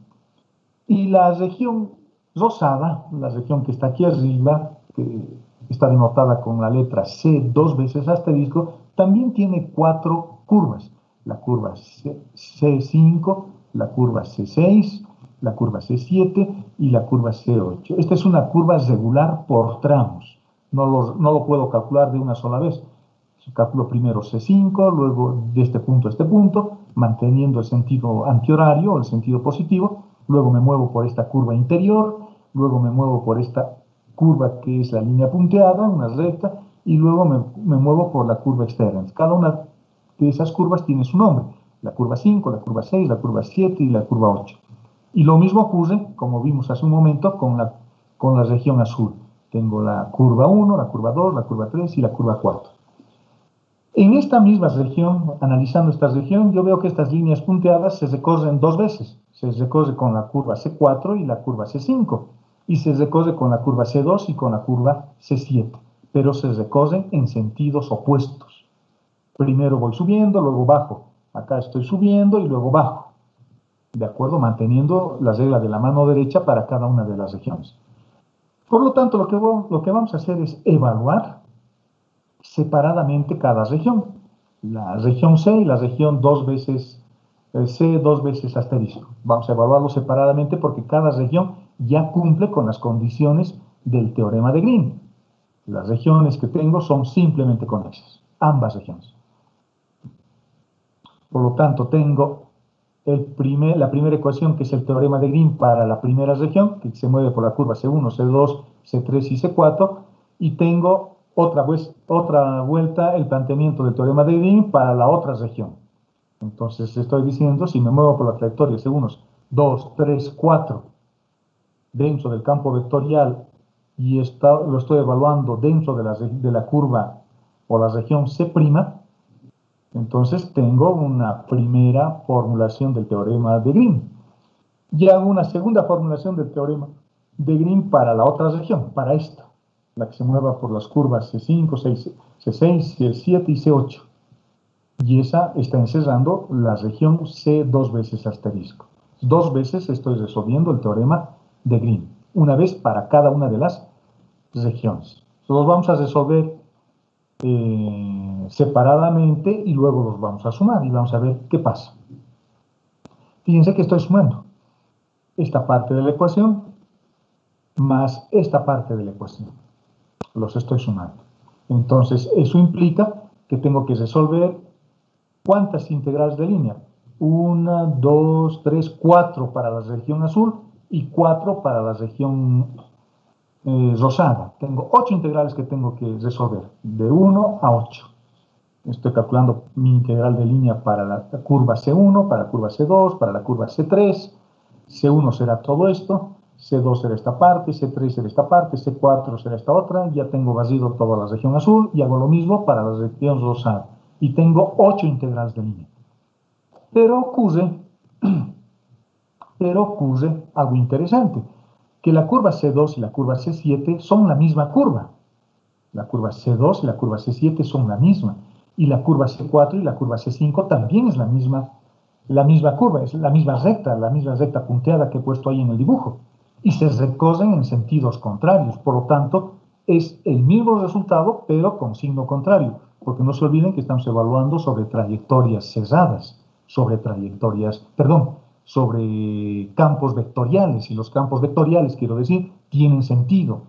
Y la región rosada, la región que está aquí arriba, que está denotada con la letra C dos veces asterisco, también tiene cuatro curvas. La curva C5, la curva C6, la curva C7 y la curva C8. Esta es una curva regular por tramos. No lo puedo calcular de una sola vez. Calculo primero C5, luego de este punto a este punto, manteniendo el sentido antihorario o el sentido positivo, luego me muevo por esta curva interior, luego me muevo por esta curva que es la línea punteada, una recta, y luego me muevo por la curva externa. Cada una de esas curvas tiene su nombre, la curva 5, la curva 6, la curva 7 y la curva 8. Y lo mismo ocurre, como vimos hace un momento, con la región azul. Tengo la curva 1, la curva 2, la curva 3 y la curva 4. En esta misma región, analizando esta región, yo veo que estas líneas punteadas se recorren dos veces. Se recorre con la curva C4 y la curva C5. Y se recorre con la curva C2 y con la curva C7. Pero se recorren en sentidos opuestos. Primero voy subiendo, luego bajo. Acá estoy subiendo y luego bajo. ¿De acuerdo? Manteniendo la regla de la mano derecha para cada una de las regiones. Por lo tanto, lo que vamos a hacer es evaluar separadamente cada región. La región C y la región dos veces C, dos veces asterisco. Vamos a evaluarlo separadamente porque cada región ya cumple con las condiciones del teorema de Green. Las regiones que tengo son simplemente conexas, ambas regiones. Por lo tanto, tengo la primera ecuación, que es el teorema de Green para la primera región, que se mueve por la curva C1, C2, C3 y C4, y tengo otra vuelta el planteamiento del teorema de Green para la otra región. Entonces estoy diciendo, si me muevo por la trayectoria C1, 2, 3, 4, dentro del campo vectorial, y lo estoy evaluando dentro de la curva o la región C', entonces tengo una primera formulación del teorema de Green. Y hago una segunda formulación del teorema de Green para la otra región, para esta, la que se mueva por las curvas C5, C6, C7 y C8. Y esa está encerrando la región C dos veces asterisco. Dos veces estoy resolviendo el teorema de Green, una vez para cada una de las regiones. Los vamos a resolver separadamente y luego los vamos a sumar y vamos a ver qué pasa. Fíjense que estoy sumando esta parte de la ecuación más esta parte de la ecuación. Los estoy sumando. Entonces, eso implica que tengo que resolver ¿cuántas integrales de línea? 1, 2, 3, 4 para la región azul y 4 para la región rosada. Tengo 8 integrales que tengo que resolver, de 1 a 8. Estoy calculando mi integral de línea para la curva C1, para la curva C2, para la curva C3. C1 será todo esto, C2 será esta parte, C3 será esta parte, C4 será esta otra. Ya tengo barrido toda la región azul y hago lo mismo para la región rosada. Y tengo 8 integrales de línea. Pero ocurre algo interesante, que la curva C2 y la curva C7 son la misma curva. La curva C2 y la curva C7 son la misma. Y la curva C4 y la curva C5 también es la misma curva, es la misma recta punteada que he puesto ahí en el dibujo. Y se recorren en sentidos contrarios. Por lo tanto, es el mismo resultado, pero con signo contrario. Porque no se olviden que estamos evaluando sobre trayectorias cesadas, sobre campos vectoriales. Y los campos vectoriales, quiero decir, tienen sentido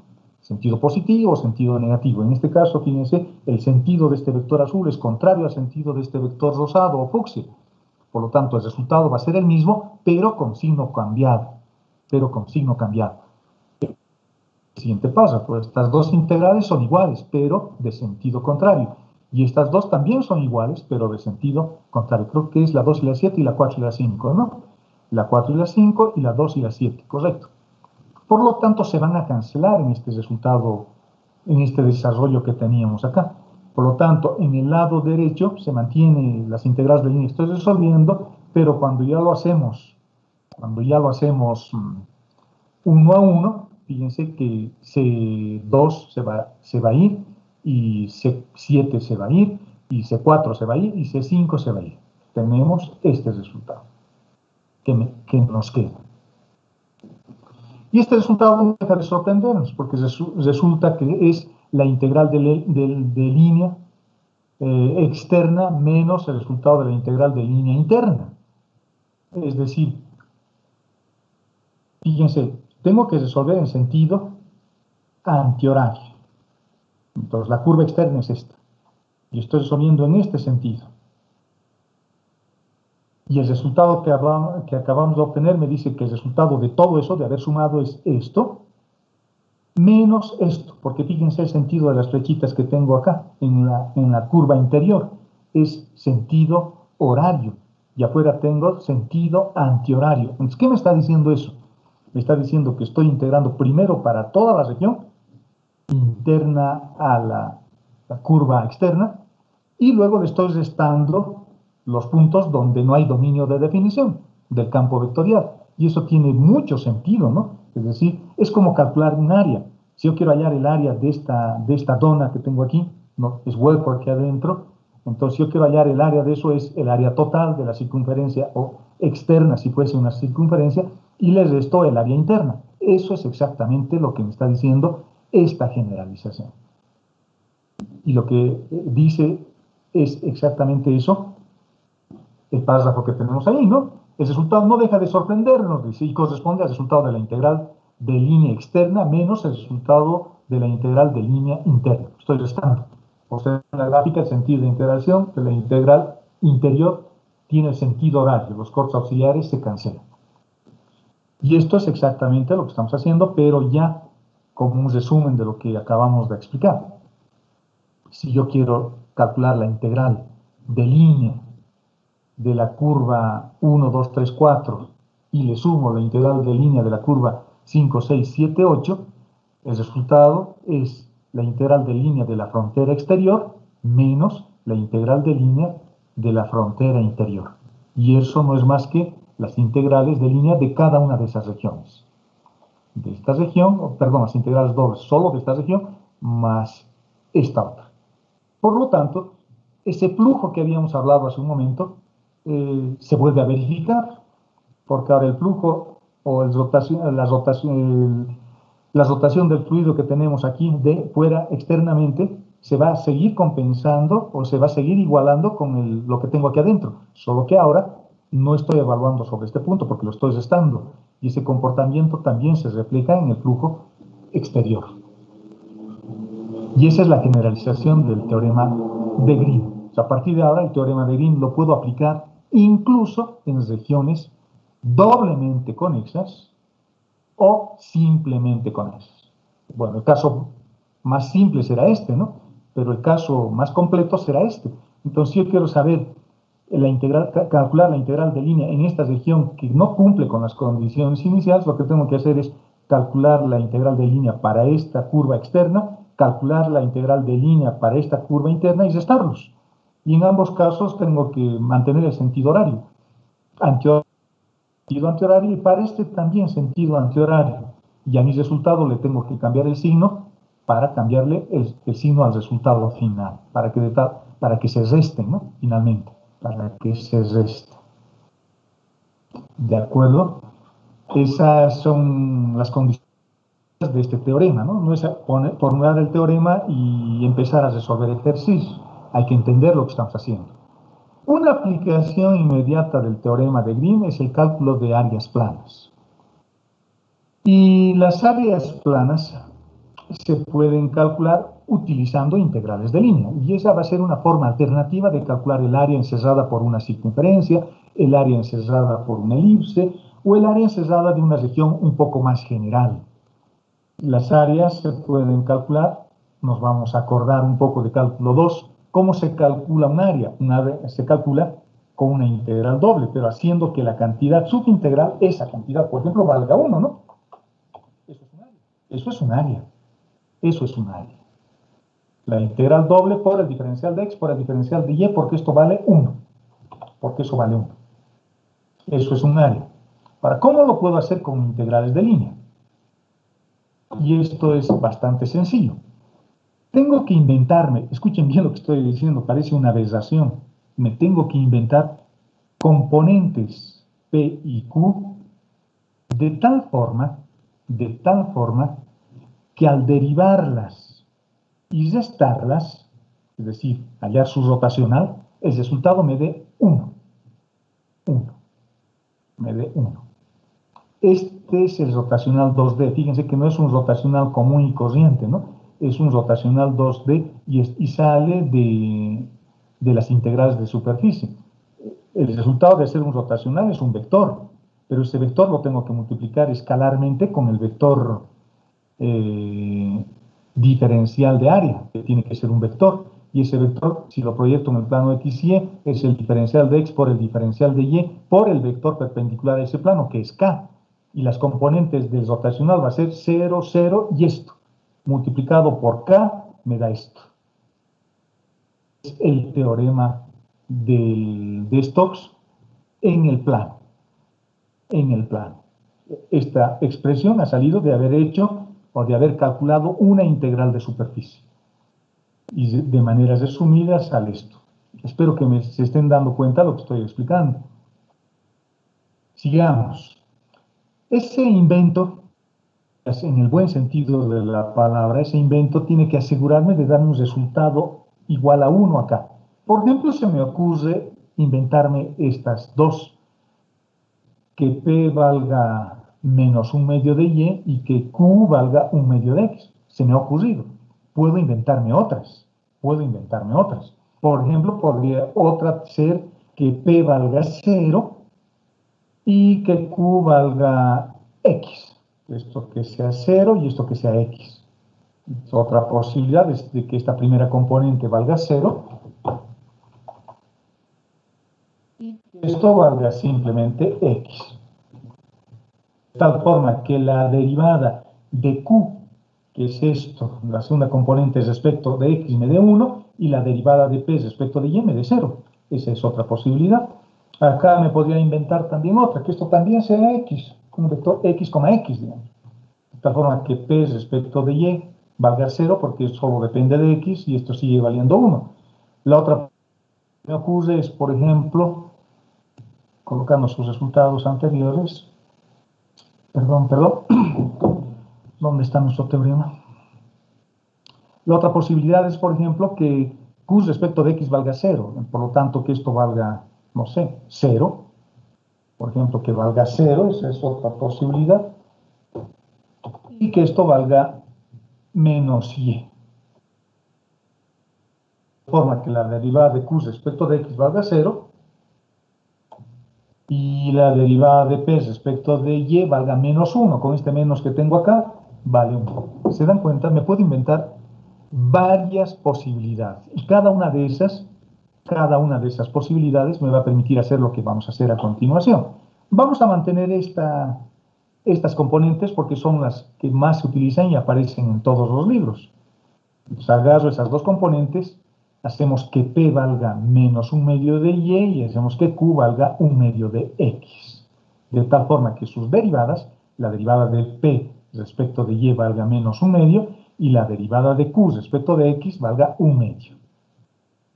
positivo o sentido negativo. En este caso, fíjense, el sentido de este vector azul es contrario al sentido de este vector rosado o fucsia. Por lo tanto, el resultado va a ser el mismo, pero con signo cambiado. El siguiente paso, pues estas dos integrales son iguales, pero de sentido contrario. Y estas dos también son iguales, pero de sentido contrario. Creo que es la 2 y la 7 y la 4 y la 5, ¿no? La 4 y la 5 y la 2 y la 7, correcto. Por lo tanto, se van a cancelar en este resultado, en este desarrollo que teníamos acá. Por lo tanto, en el lado derecho se mantienen las integrales de línea que estoy resolviendo, pero cuando ya lo hacemos uno a uno, fíjense que C2 se va a ir, y C7 se va a ir, y C4 se va a ir, y C5 se va a ir. Tenemos este resultado que nos queda. Y este resultado no deja de sorprendernos, porque resulta que es la integral de línea externa menos el resultado de la integral de línea interna. Es decir, fíjense, tengo que resolver en sentido antihorario. Entonces, la curva externa es esta. Y estoy resolviendo en este sentido. Y el resultado que acabamos de obtener me dice que el resultado de todo eso, de haber sumado, es esto, menos esto, porque fíjense el sentido de las flechitas que tengo acá, en la curva interior, es sentido horario, y afuera tengo sentido antihorario. Entonces, ¿qué me está diciendo eso? Me está diciendo que estoy integrando primero para toda la región, interna a la curva externa, y luego le estoy restando los puntos donde no hay dominio de definición del campo vectorial. Y eso tiene mucho sentido, ¿no? Es decir, es como calcular un área. Si yo quiero hallar el área de esta dona que tengo aquí, ¿no? Es hueco aquí adentro, entonces si yo quiero hallar el área de eso, es el área total de la circunferencia o externa, si fuese una circunferencia, y le resto el área interna. Eso es exactamente lo que me está diciendo esta generalización. Y lo que dice es exactamente eso, el párrafo que tenemos ahí, ¿no? El resultado no deja de sorprendernos, dice, y corresponde al resultado de la integral de línea externa menos el resultado de la integral de línea interna. Estoy restando. O sea, en la gráfica el sentido de integración de la integral interior tiene el sentido horario, los cortes auxiliares se cancelan. Y esto es exactamente lo que estamos haciendo, pero ya como un resumen de lo que acabamos de explicar. Si yo quiero calcular la integral de línea de la curva 1, 2, 3, 4 y le sumo la integral de línea de la curva 5, 6, 7, 8, el resultado es la integral de línea de la frontera exterior menos la integral de línea de la frontera interior. Y eso no es más que las integrales de línea de cada una de esas regiones. De esta región, perdón, las integrales dobles solo de esta región más esta otra. Por lo tanto, ese flujo que habíamos hablado hace un momento se vuelve a verificar, porque ahora el flujo o la rotación del fluido que tenemos aquí de fuera externamente se va a seguir compensando o se va a seguir igualando con lo que tengo aquí adentro, solo que ahora no estoy evaluando sobre este punto porque lo estoy restando y ese comportamiento también se refleja en el flujo exterior. Y esa es la generalización del teorema de Green. O sea, a partir de ahora el teorema de Green lo puedo aplicar incluso en regiones doblemente conexas o simplemente conexas. Bueno, el caso más simple será este, ¿no? Pero el caso más completo será este. Entonces, si yo quiero saber calcular la integral de línea en esta región que no cumple con las condiciones iniciales, lo que tengo que hacer es calcular la integral de línea para esta curva externa, calcular la integral de línea para esta curva interna y restarlos. Y en ambos casos tengo que mantener el sentido horario. Sentido antihorario y para este también sentido antihorario. Y a mi resultado le tengo que cambiar el signo para cambiarle el signo al resultado final, para que se resten, ¿no? Finalmente, para que se resten. ¿De acuerdo? Esas son las condiciones de este teorema, ¿no? No es formular el teorema y empezar a resolver ejercicios. Hay que entender lo que estamos haciendo. Una aplicación inmediata del teorema de Green es el cálculo de áreas planas. Y las áreas planas se pueden calcular utilizando integrales de línea. Y esa va a ser una forma alternativa de calcular el área encerrada por una circunferencia, el área encerrada por una elipse o el área encerrada de una región un poco más general. Las áreas se pueden calcular, nos vamos a acordar un poco de cálculo 2. ¿Cómo se calcula un área? Un área se calcula con una integral doble, pero haciendo que la cantidad subintegral, esa cantidad, por ejemplo, valga 1, ¿no? Eso es un área. Eso es un área. Eso es un área. La integral doble por el diferencial de x por el diferencial de y, porque esto vale 1. Porque eso vale 1. Eso es un área. Ahora, ¿cómo lo puedo hacer con integrales de línea? Y esto es bastante sencillo. Tengo que inventarme, escuchen bien lo que estoy diciendo, parece una aberración. Me tengo que inventar componentes P y Q de tal forma que al derivarlas y restarlas, es decir, hallar su rotacional, el resultado me dé 1. Me dé 1. Este es el rotacional 2D. Fíjense que no es un rotacional común y corriente, ¿no? Es un rotacional 2D y sale de las integrales de superficie. el resultado de ser un rotacional es un vector, pero ese vector lo tengo que multiplicar escalarmente con el vector diferencial de área, que tiene que ser un vector, y ese vector, si lo proyecto en el plano X y Y, es el diferencial de X por el diferencial de Y por el vector perpendicular a ese plano, que es K, y las componentes del rotacional va a ser 0, 0 y esto, multiplicado por K me da esto. Es el teorema de Stokes en el plano. Esta expresión ha salido de haber hecho o de haber calculado una integral de superficie. Y de maneras resumidas sale esto. Espero que se estén dando cuenta de lo que estoy explicando. Sigamos. Ese invento, en el buen sentido de la palabra, ese invento tiene que asegurarme de dar un resultado igual a 1 acá. Por ejemplo, se me ocurre inventarme estas dos. Que P valga menos 1/2 de Y y que Q valga 1/2 de X. Se me ha ocurrido. Puedo inventarme otras. Por ejemplo, podría otra ser que P valga 0 y que Q valga X. Esto que sea 0 y esto que sea X. Otra posibilidad es de que esta primera componente valga 0 y que esto valga simplemente X. De tal forma que la derivada de Q, que es esto, la segunda componente respecto de X me dé 1, y la derivada de P respecto de Y me dé 0. Esa es otra posibilidad. Acá me podría inventar también otra, que esto también sea X, un vector X, X, digamos. De tal forma que P respecto de Y valga 0 porque solo depende de X y esto sigue valiendo 1. La otra que me ocurre es, por ejemplo, colocando sus resultados anteriores. Perdón. ¿Dónde está nuestro teorema? La otra posibilidad es, por ejemplo, que Q respecto de X valga 0. Por lo tanto, que esto valga, no sé, 0. Por ejemplo, que valga 0, esa es otra posibilidad. Y que esto valga menos Y. De forma que la derivada de Q respecto de X valga 0. Y la derivada de P respecto de Y valga menos 1. Con este menos que tengo acá, vale 1. ¿Se dan cuenta? Me puedo inventar varias posibilidades. Y cada una de esas posibilidades me va a permitir hacer lo que vamos a hacer a continuación. Vamos a mantener estas componentes porque son las que más se utilizan y aparecen en todos los libros. Entonces agarro esas dos componentes, hacemos que P valga menos 1/2 de Y y hacemos que Q valga 1/2 de X. De tal forma que sus derivadas, la derivada de P respecto de Y valga menos 1/2 y la derivada de Q respecto de X valga 1/2.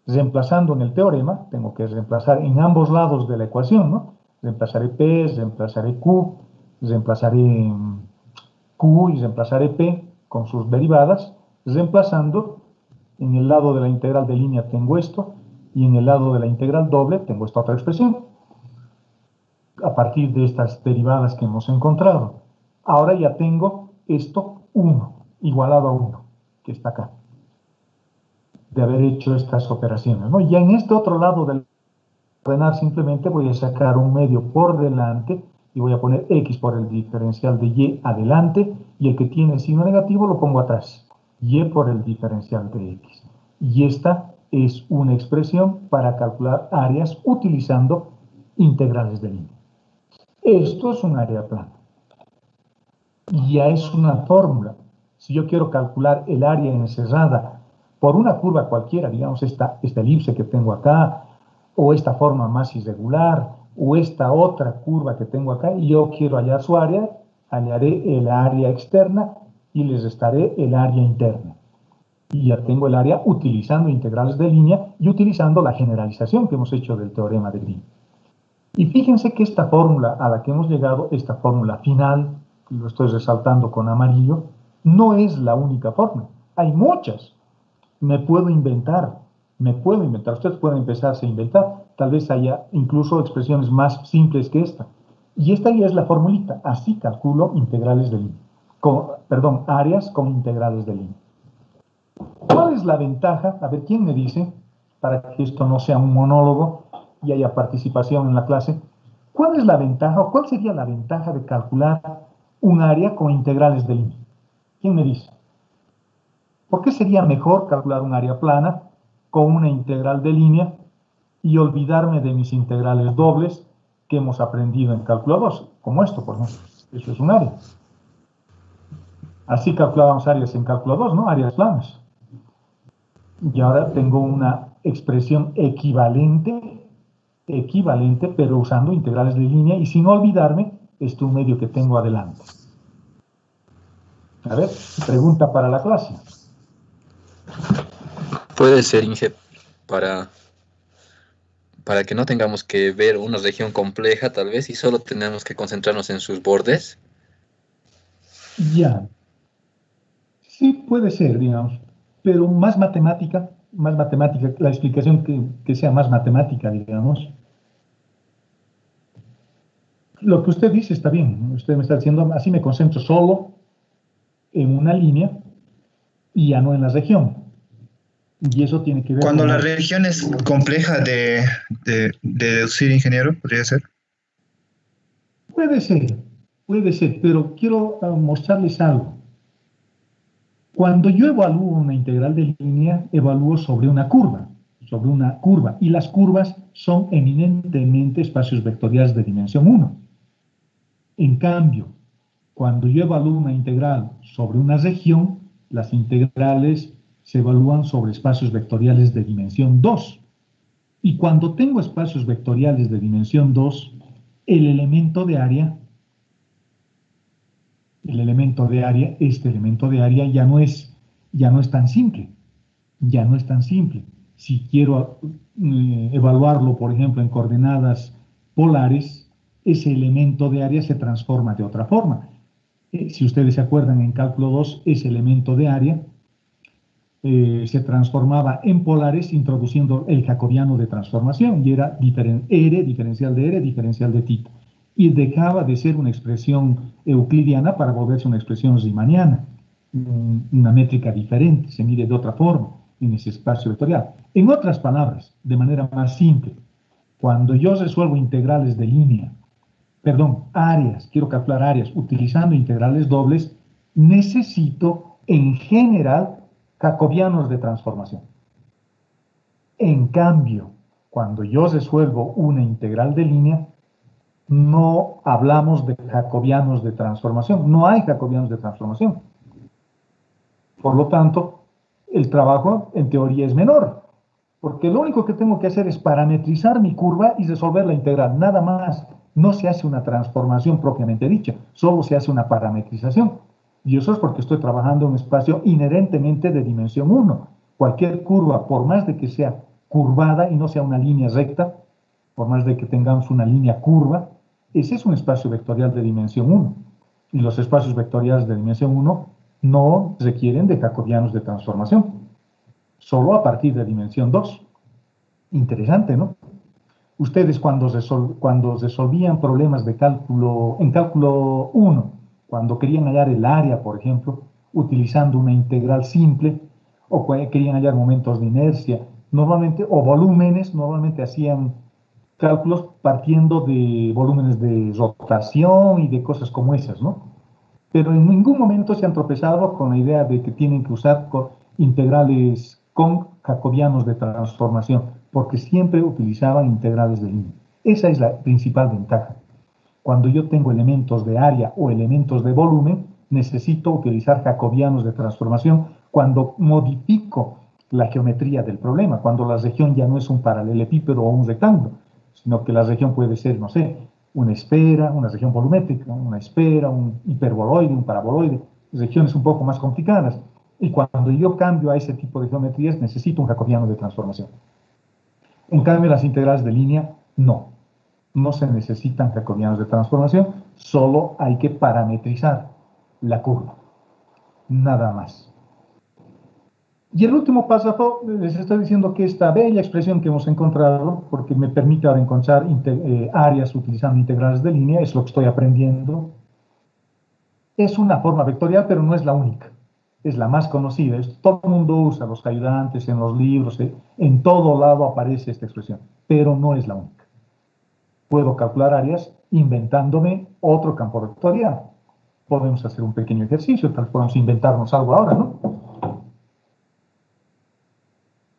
Reemplazando en el teorema, tengo que reemplazar en ambos lados de la ecuación, ¿no? Reemplazaré P, reemplazaré Q, reemplazaré Q y reemplazaré P con sus derivadas, reemplazando en el lado de la integral de línea tengo esto y en el lado de la integral doble tengo esta otra expresión a partir de estas derivadas que hemos encontrado. Ahora ya tengo esto 1, igualado a 1, que está acá, de haber hecho estas operaciones, ¿no? Ya en este otro lado del ordenar simplemente voy a sacar 1/2 por delante y voy a poner X por el diferencial de Y adelante y el que tiene signo negativo lo pongo atrás, Y por el diferencial de X. Y esta es una expresión para calcular áreas utilizando integrales de línea. Esto es un área plana. Y ya es una fórmula. Si yo quiero calcular el área encerrada por una curva cualquiera, digamos esta elipse que tengo acá, o esta forma más irregular, o esta otra curva que tengo acá, y yo quiero hallar su área, hallaré el área externa y les restaré el área interna. Y ya tengo el área utilizando integrales de línea y utilizando la generalización que hemos hecho del teorema de Green. Y fíjense que esta fórmula a la que hemos llegado, esta fórmula final, lo estoy resaltando con amarillo, no es la única fórmula. Hay muchas. Me puedo inventar. Ustedes pueden empezarse a inventar. Tal vez haya incluso expresiones más simples que esta. Y esta ya es la formulita. Así calculo integrales de línea. Áreas con integrales de línea. ¿Cuál es la ventaja? A ver, ¿quién me dice? Para que esto no sea un monólogo. y haya participación en la clase, ¿cuál es la ventaja o cuál sería la ventaja de calcular un área con integrales de línea? ¿Quién me dice? ¿Por qué sería mejor calcular un área plana con una integral de línea y olvidarme de mis integrales dobles que hemos aprendido en cálculo 2? Como esto, por ejemplo. Eso es un área. Así calculábamos áreas en cálculo 2, ¿no? Áreas planas. Y ahora tengo una expresión equivalente, pero usando integrales de línea y sin olvidarme este un medio que tengo adelante. A ver, pregunta para la clase. Puede ser, Inge, para, para que no tengamos que ver una región compleja, tal vez, y solo tenemos que concentrarnos en sus bordes. Ya, sí puede ser, digamos, pero más matemática, la explicación que sea más matemática, digamos. Lo que usted dice está bien, usted me está diciendo, así me concentro solo en una línea y ya no en la región. Y eso tiene que ver Cuando con la algo. región es compleja de deducir, ingeniero, podría ser. Puede ser, pero quiero mostrarles algo. Cuando yo evalúo una integral de línea, evalúo sobre una curva, y las curvas son eminentemente espacios vectoriales de dimensión 1. En cambio, cuando yo evalúo una integral sobre una región, las integrales se evalúan sobre espacios vectoriales de dimensión 2. Y cuando tengo espacios vectoriales de dimensión 2, el elemento de área, este elemento de área ya no es tan simple. Ya no es tan simple. Si quiero evaluarlo, por ejemplo, en coordenadas polares, ese elemento de área se transforma de otra forma. Si ustedes se acuerdan, en cálculo 2, ese elemento de área se transformaba en polares introduciendo el jacobiano de transformación y era R, diferencial de R, diferencial de θ. Y dejaba de ser una expresión euclidiana para volverse una expresión riemanniana, una métrica diferente, se mide de otra forma en ese espacio vectorial. En otras palabras, de manera más simple, cuando yo resuelvo integrales de línea, quiero calcular áreas utilizando integrales dobles, necesito en general jacobianos de transformación. En cambio, cuando yo resuelvo una integral de línea, no hablamos de jacobianos de transformación, no hay jacobianos de transformación. Por lo tanto, el trabajo en teoría es menor, porque lo único que tengo que hacer es parametrizar mi curva y resolver la integral, nada más. No se hace una transformación propiamente dicha, solo se hace una parametrización. Y eso es porque estoy trabajando en un espacio inherentemente de dimensión 1. Cualquier curva, por más de que sea curvada y no sea una línea recta, por más de que tengamos una línea curva, ese es un espacio vectorial de dimensión 1. Y los espacios vectoriales de dimensión 1 no requieren de jacobianos de transformación, solo a partir de dimensión 2. Interesante, ¿no? Ustedes cuando resolvían problemas de cálculo, en cálculo 1, cuando querían hallar el área, por ejemplo, utilizando una integral simple, o querían hallar momentos de inercia, normalmente, o volúmenes, normalmente hacían cálculos partiendo de volúmenes de rotación y de cosas como esas, ¿no? Pero en ningún momento se han tropezado con la idea de que tienen que usar integrales con jacobianos de transformación, porque siempre utilizaban integrales de línea. Esa es la principal ventaja. Cuando yo tengo elementos de área o elementos de volumen, necesito utilizar jacobianos de transformación cuando modifico la geometría del problema, cuando la región ya no es un paralelepípedo o un rectángulo, sino que la región puede ser, no sé, una esfera, una región volumétrica, una esfera, un hiperboloide, un paraboloide, regiones un poco más complicadas. Y cuando yo cambio a ese tipo de geometrías, necesito un jacobiano de transformación. En cambio, las integrales de línea, no se necesitan jacobianos de transformación, solo hay que parametrizar la curva, nada más. Y el último párrafo les estoy diciendo que esta bella expresión que hemos encontrado, porque me permite ahora encontrar áreas utilizando integrales de línea, es lo que estoy aprendiendo. Es una forma vectorial, pero no es la única. Es la más conocida. Todo el mundo usa, los ayudantes, en los libros, en todo lado aparece esta expresión. pero no es la única. Puedo calcular áreas inventándome otro campo vectorial. Podemos hacer un pequeño ejercicio, tal podemos inventarnos algo ahora, ¿no?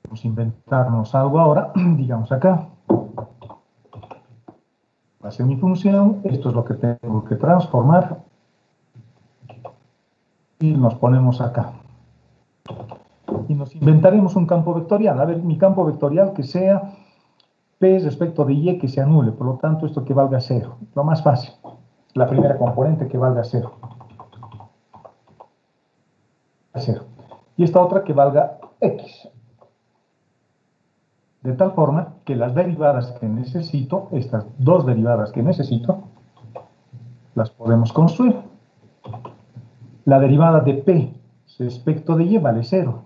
Podemos inventarnos algo ahora, digamos acá. Va a ser mi función, esto es lo que tengo que transformar. Y nos ponemos acá. Y nos inventaremos un campo vectorial. A ver, mi campo vectorial que sea P respecto de Y que se anule. Por lo tanto, esto que valga 0. Lo más fácil. La primera componente que valga 0. 0. Y esta otra que valga X. De tal forma que las derivadas que necesito, estas dos derivadas que necesito, las podemos construir. La derivada de P respecto de Y vale 0.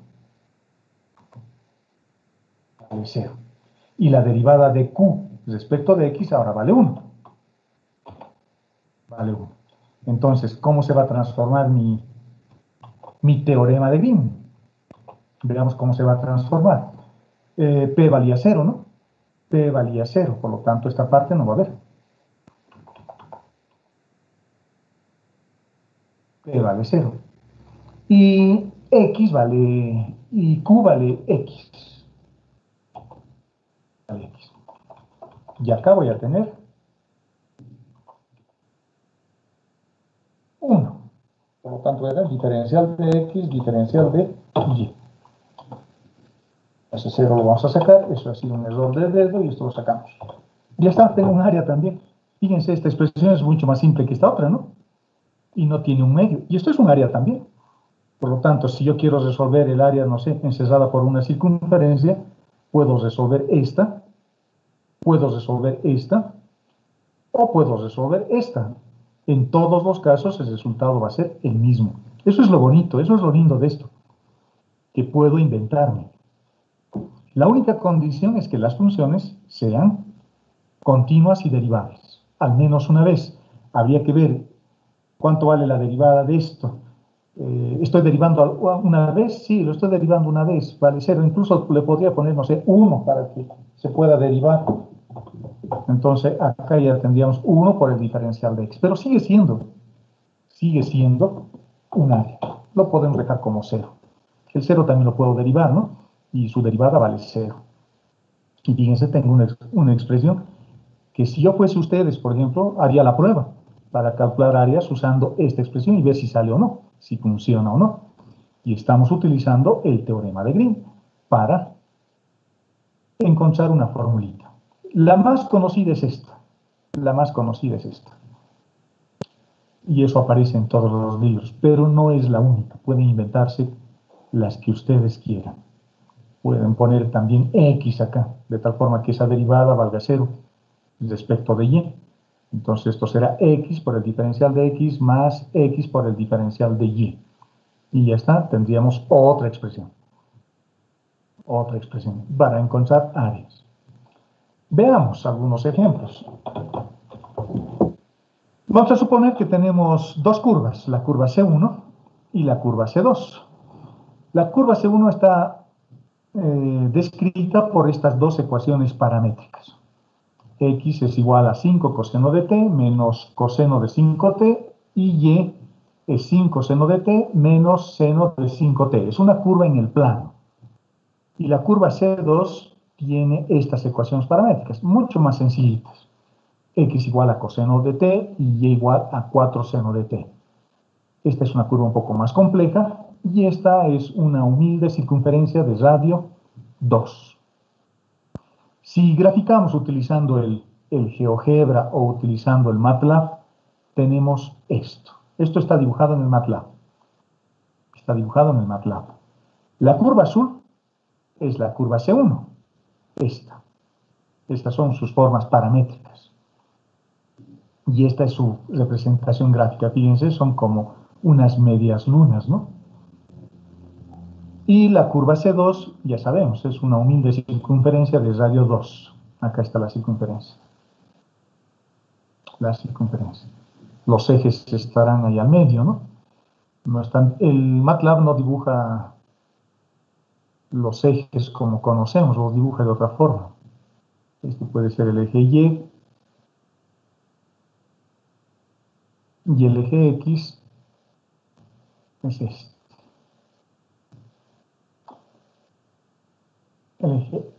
Vale 0. Y la derivada de Q respecto de X ahora vale 1. Vale 1. Entonces, ¿cómo se va a transformar mi teorema de Green? Veamos cómo se va a transformar. P valía 0, ¿no? P valía 0, por lo tanto esta parte no va a haber. P vale 0. Y X vale, y Q vale X. Vale X. Y acá voy a tener 1. Por lo tanto, era diferencial de X, diferencial de Y. Ese 0 lo vamos a sacar, eso ha sido un error de dedo y esto lo sacamos. Ya está, tengo un área también. Fíjense, esta expresión es mucho más simple que esta otra, ¿no? Y no tiene un medio. Y esto es un área también. Por lo tanto, si yo quiero resolver el área, no sé, encerrada por una circunferencia, puedo resolver esta, o puedo resolver esta. En todos los casos, el resultado va a ser el mismo. Eso es lo bonito, eso es lo lindo de esto, que puedo inventarme. La única condición es que las funciones sean continuas y derivables. Al menos una vez. Habría que ver cuánto vale la derivada de esto. ¿Estoy derivando una vez? Sí, lo estoy derivando una vez. Vale 0. Incluso le podría poner, no sé, 1 para que se pueda derivar. Entonces, acá ya tendríamos 1 por el diferencial de x. Pero sigue siendo un área. Lo podemos dejar como 0. El 0 también lo puedo derivar, ¿no? Y su derivada vale 0. Y fíjense, tengo una expresión que si yo fuese ustedes, por ejemplo, haría la prueba para calcular áreas usando esta expresión y ver si sale o no, si funciona o no. Y estamos utilizando el teorema de Green para encontrar una formulita. La más conocida es esta. Y eso aparece en todos los libros, pero no es la única. Pueden inventarse las que ustedes quieran. Pueden poner también X acá, de tal forma que esa derivada valga 0 respecto de Y. Entonces esto será X por el diferencial de X más X por el diferencial de Y. Y ya está, tendríamos otra expresión para encontrar áreas. Veamos algunos ejemplos. Vamos a suponer que tenemos dos curvas, la curva C1 y la curva C2. La curva C1 está descrita por estas dos ecuaciones paramétricas. X es igual a 5 coseno de t menos coseno de 5t y y es 5 seno de t menos seno de 5t. Es una curva en el plano. Y la curva C2 tiene estas ecuaciones paramétricas, mucho más sencillitas. X igual a coseno de t y y igual a 4 seno de t. Esta es una curva un poco más compleja y esta es una humilde circunferencia de radio 2. Si graficamos utilizando el GeoGebra o utilizando el MATLAB, tenemos esto. Esto está dibujado en el MATLAB. La curva azul es la curva C1. Estas son sus formas paramétricas. Y esta es su representación gráfica. Fíjense, son como unas medias lunas, ¿no? Y la curva C2, ya sabemos, es una humilde circunferencia de radio 2. Acá está la circunferencia. Los ejes estarán ahí al medio, ¿no? El MATLAB no dibuja los ejes como conocemos, los dibuja de otra forma. Este puede ser el eje Y. Y el eje X es este. El eje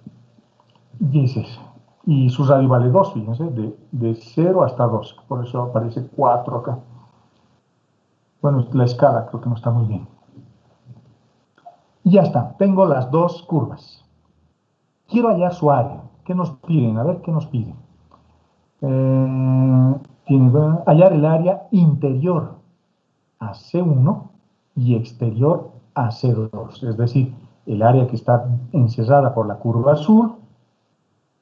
Y es ese. Y su radio vale 2, fíjense, de 0 hasta 2. Por eso aparece 4 acá. Bueno, la escala creo que no está muy bien. Y ya está, tengo las dos curvas. Quiero hallar su área. ¿Qué nos piden? A ver, ¿qué nos piden? Hallar el área interior a C1 y exterior a C2. Es decir, el área que está encerrada por la curva azul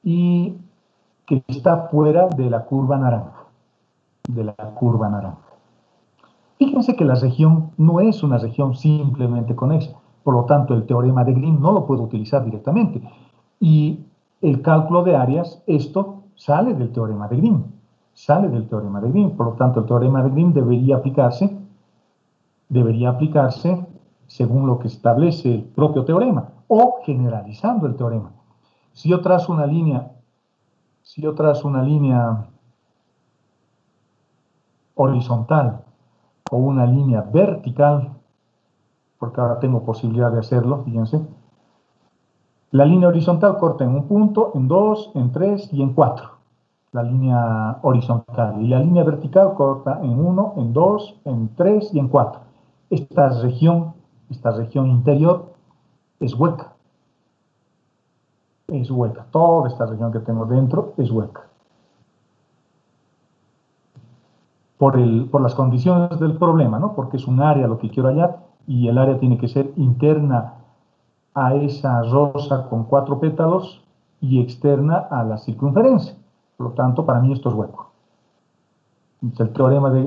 y que está fuera de la curva naranja. Fíjense que la región no es una región simplemente conexa. Por lo tanto, el teorema de Green no lo puedo utilizar directamente. Y el cálculo de áreas, esto sale del teorema de Green. Por lo tanto, el teorema de Green debería aplicarse según lo que establece el propio teorema o generalizando el teorema. Si yo trazo una línea horizontal o una línea vertical, porque ahora tengo posibilidad de hacerlo, fíjense. La línea horizontal corta en un punto, en 2, en 3 y en 4. La línea horizontal. Y la línea vertical corta en 1, en 2, en 3 y en 4. Esta región interior es hueca. Toda esta región que tengo dentro es hueca. Por las condiciones del problema, ¿no? Porque es un área lo que quiero hallar y el área tiene que ser interna a esa rosa con 4 pétalos y externa a la circunferencia. Por lo tanto, para mí esto es hueco. El teorema de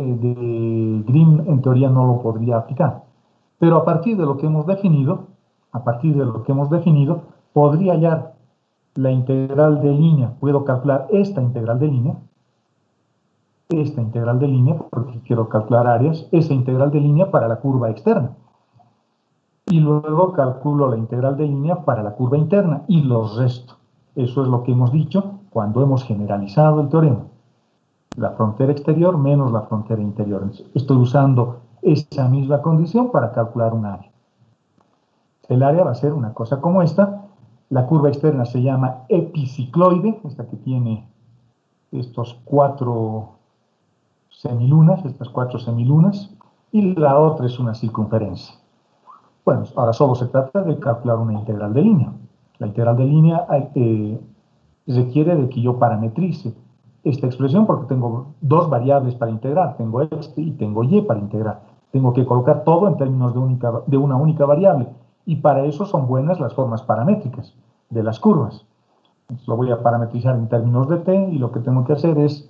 Green en teoría no lo podría aplicar. Pero a partir de lo que hemos definido, podría hallar la integral de línea. Puedo calcular esta integral de línea, porque quiero calcular áreas, esa integral de línea para la curva externa. Y luego calculo la integral de línea para la curva interna y los resto. Eso es lo que hemos dicho cuando hemos generalizado el teorema. La frontera exterior menos la frontera interior. Estoy usando esa misma condición para calcular un área. El área va a ser una cosa como esta. La curva externa se llama epicicloide, esta que tiene estas 4 semilunas, y la otra es una circunferencia. Bueno, ahora solo se trata de calcular una integral de línea. La integral de línea requiere de que yo parametrice esta expresión porque tengo dos variables para integrar, tengo x y tengo y para integrar. Tengo que colocar todo en términos de una única variable y para eso son buenas las formas paramétricas de las curvas. Entonces, lo voy a parametrizar en términos de t y lo que tengo que hacer es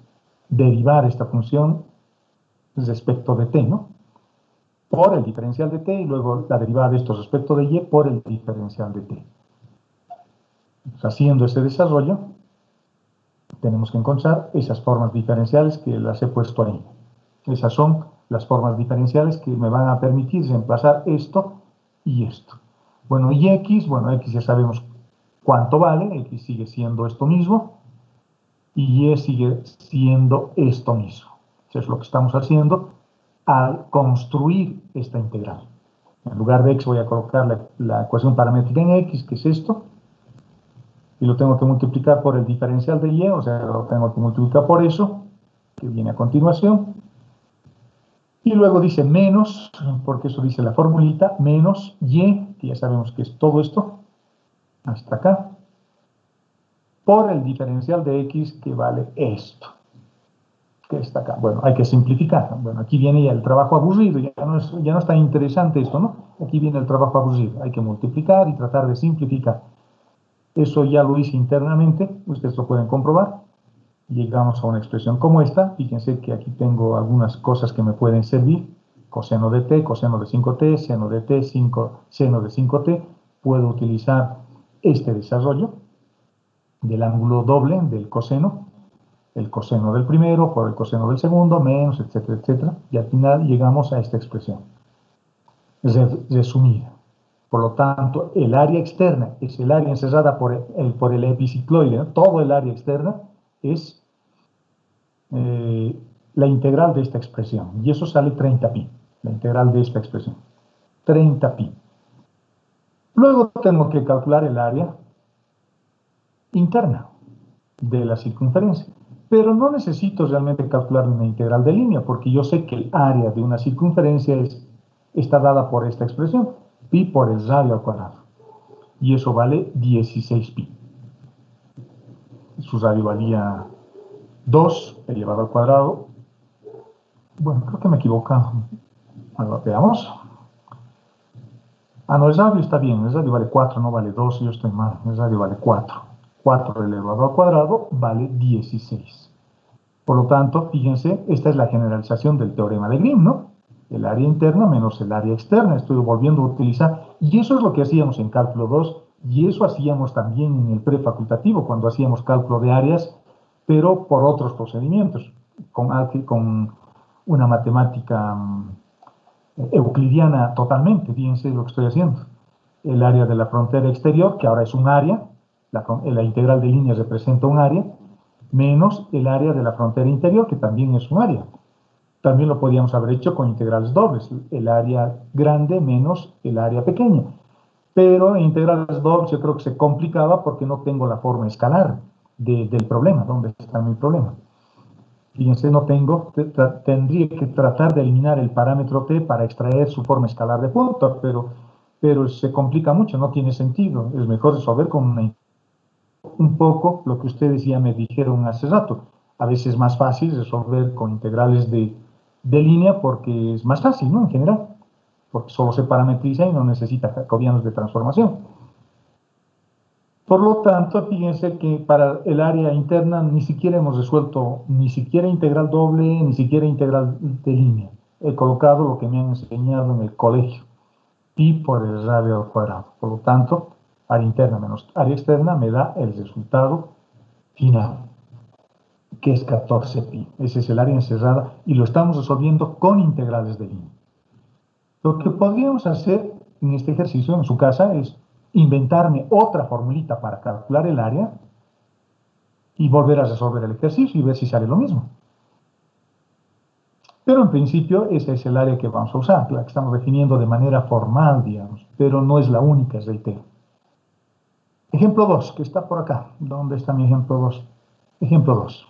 derivar esta función respecto de t, ¿no? Por el diferencial de t y luego la derivada de esto respecto de y por el diferencial de t. Entonces, haciendo ese desarrollo, tenemos que encontrar esas formas diferenciales que las he puesto ahí. Esas son las formas diferenciales que me van a permitir reemplazar esto y esto. Bueno, y x ya sabemos cuánto vale, x sigue siendo esto mismo, y y sigue siendo esto mismo. Eso es lo que estamos haciendo al construir esta integral. En lugar de x voy a colocar la ecuación paramétrica en x, que es esto, y lo tengo que multiplicar por el diferencial de y, o sea, lo tengo que multiplicar por eso, que viene a continuación, y luego dice menos, porque eso dice la formulita, menos y, que ya sabemos que es todo esto, hasta acá, por el diferencial de x, que vale esto, que está acá. Bueno, hay que simplificar. Bueno, aquí viene ya el trabajo aburrido, ya no es tan interesante esto, ¿no? Aquí viene el trabajo aburrido, hay que multiplicar y tratar de simplificar. Eso ya lo hice internamente, ustedes lo pueden comprobar. Llegamos a una expresión como esta. Fíjense que aquí tengo algunas cosas que me pueden servir. Coseno de t, coseno de 5t, seno de t, seno de 5t. Puedo utilizar este desarrollo del ángulo doble del coseno, el coseno del primero por el coseno del segundo, menos, etcétera, etcétera. Y al final llegamos a esta expresión resumida. Por lo tanto, el área externa es el área encerrada por el epicicloide, ¿no? Todo el área externa es la integral de esta expresión. Y eso sale 30pi, la integral de esta expresión. 30pi. Luego tengo que calcular el área interna de la circunferencia. Pero no necesito realmente calcular una integral de línea, porque yo sé que el área de una circunferencia está dada por esta expresión, pi por el radio al cuadrado. Y eso vale 16pi. Su radio valía 2 elevado al cuadrado. Bueno, creo que me he equivocado. Ahora veamos. Ah, no, el radio está bien. El radio vale 4, no vale 2. Yo estoy mal. El radio vale 4. 4 elevado al cuadrado vale 16. Por lo tanto, fíjense, esta es la generalización del teorema de Grimm, ¿no? El área interna menos el área externa. Estoy volviendo a utilizar. Y eso es lo que hacíamos en cálculo 2. Y eso hacíamos también en el prefacultativo, cuando hacíamos cálculo de áreas, pero por otros procedimientos, con una matemática euclidiana totalmente. Fíjense lo que estoy haciendo. El área de la frontera exterior, que ahora es un área, la integral de líneas representa un área, menos el área de la frontera interior, que también es un área. También lo podíamos haber hecho con integrales dobles, el área grande menos el área pequeña. Pero en integrales dobles yo creo que se complicaba porque no tengo la forma escalar del problema. ¿Dónde está mi problema? Fíjense, no tengo, tendría que tratar de eliminar el parámetro t para extraer su forma escalar de punto, pero se complica mucho, no tiene sentido. Es mejor resolver con un poco lo que ustedes ya me dijeron hace rato. A veces es más fácil resolver con integrales de línea porque es más fácil, ¿no? En general, porque solo se parametriza y no necesita jacobianos de transformación. Por lo tanto, fíjense que para el área interna ni siquiera hemos resuelto ni siquiera integral doble, ni siquiera integral de línea. He colocado lo que me han enseñado en el colegio, pi por el radio al cuadrado. Por lo tanto, área interna menos área externa me da el resultado final, que es 14pi. Ese es el área encerrada y lo estamos resolviendo con integrales de línea. Lo que podríamos hacer en este ejercicio en su casa es inventarme otra formulita para calcular el área y volver a resolver el ejercicio y ver si sale lo mismo. Pero en principio esa es el área que vamos a usar, la que estamos definiendo de manera formal, digamos, pero no es la única, reitero. Ejemplo 2, que está por acá. ¿Dónde está mi ejemplo 2? Ejemplo 2.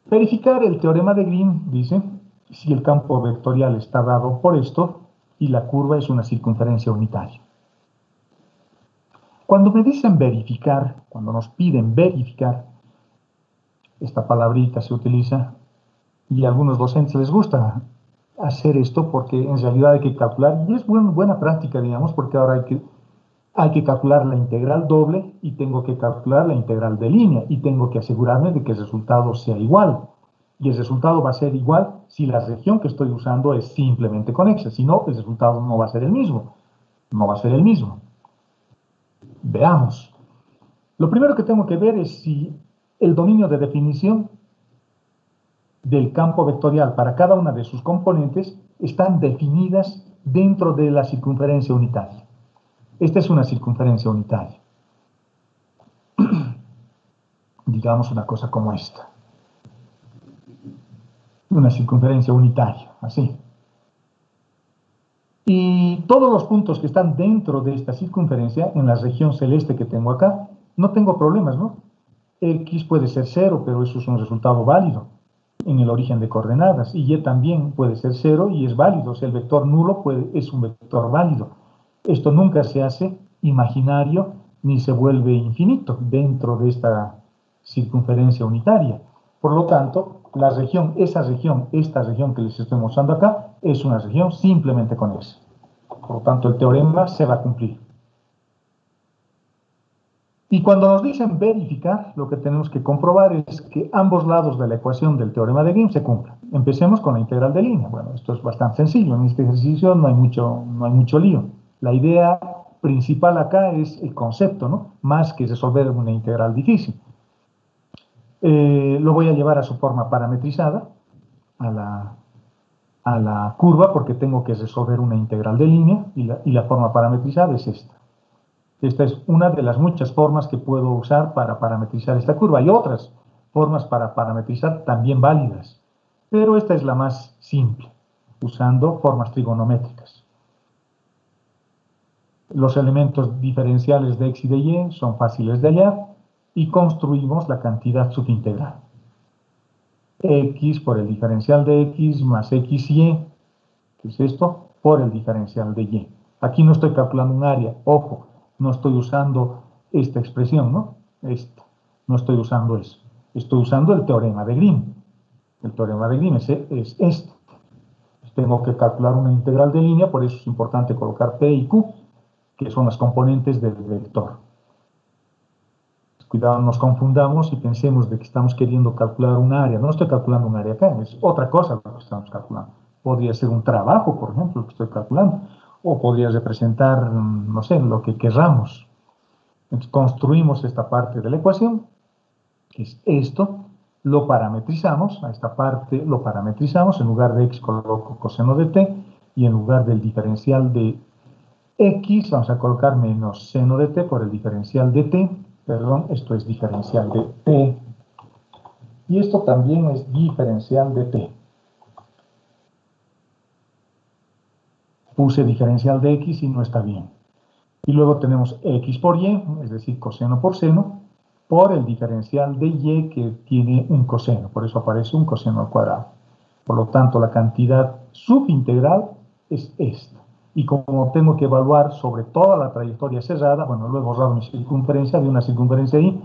Verificar el teorema de Grimm, dice, si el campo vectorial está dado por esto y la curva es una circunferencia unitaria. Cuando me dicen verificar, cuando nos piden verificar, esta palabrita se utiliza y a algunos docentes les gusta hacer esto porque en realidad hay que calcular, y es buena práctica, digamos, porque ahora hay que calcular la integral doble y tengo que calcular la integral de línea y tengo que asegurarme de que el resultado sea igual. Y el resultado va a ser igual si la región que estoy usando es simplemente conexa. Si no, el resultado no va a ser el mismo. No va a ser el mismo. Veamos. Lo primero que tengo que ver es si el dominio de definición del campo vectorial para cada una de sus componentes están definidas dentro de la circunferencia unitaria. Esta es una circunferencia unitaria. Digamos una cosa como esta. Una circunferencia unitaria, así. Y todos los puntos que están dentro de esta circunferencia, en la región celeste que tengo acá, no tengo problemas, ¿no? X puede ser 0, pero eso es un resultado válido en el origen de coordenadas. Y Y también puede ser 0 y es válido. O sea, el vector nulo es un vector válido. Esto nunca se hace imaginario ni se vuelve infinito dentro de esta circunferencia unitaria. Por lo tanto, esta región que les estoy mostrando acá, es una región simplemente conexa. Por lo tanto, el teorema se va a cumplir. Y cuando nos dicen verificar, lo que tenemos que comprobar es que ambos lados de la ecuación del teorema de Grimm se cumplan. Empecemos con la integral de línea. Bueno, esto es bastante sencillo. En este ejercicio no hay mucho lío. La idea principal acá es el concepto, ¿no? Más que resolver una integral difícil. Lo voy a llevar a su forma parametrizada, a a la curva porque tengo que resolver una integral de línea y la forma parametrizada es esta. Esta es una de las muchas formas que puedo usar para parametrizar esta curva. Hay otras formas para parametrizar también válidas, pero esta es la más simple, usando formas trigonométricas. Los elementos diferenciales de x y de y son fáciles de hallar y construimos la cantidad subintegral. X por el diferencial de x más x y, ¿qué es esto? Por el diferencial de y. Aquí no estoy calculando un área, ojo, no estoy usando esta expresión, ¿no? Esta. No estoy usando eso. Estoy usando el teorema de Grimm. El teorema de Grimm es este. Tengo que calcular una integral de línea, por eso es importante colocar P y Q, que son las componentes del vector. Cuidado, nos confundamos y pensemos de que estamos queriendo calcular un área. No estoy calculando un área acá, es otra cosa lo que estamos calculando. Podría ser un trabajo, por ejemplo, lo que estoy calculando, o podría representar, no sé, lo que querramos. Entonces, construimos esta parte de la ecuación, que es esto, lo parametrizamos, a esta parte lo parametrizamos, en lugar de x coloco coseno de t, y en lugar del diferencial de x, vamos a colocar menos seno de t por el diferencial de t, perdón, esto es diferencial de t, y esto también es diferencial de t. Puse diferencial de x y no está bien. Y luego tenemos x por y, es decir, coseno por seno, por el diferencial de y que tiene un coseno, por eso aparece un coseno al cuadrado. Por lo tanto, la cantidad subintegral es esta. Y como tengo que evaluar sobre toda la trayectoria cerrada, bueno, lo he borrado mi circunferencia, de una circunferencia ahí,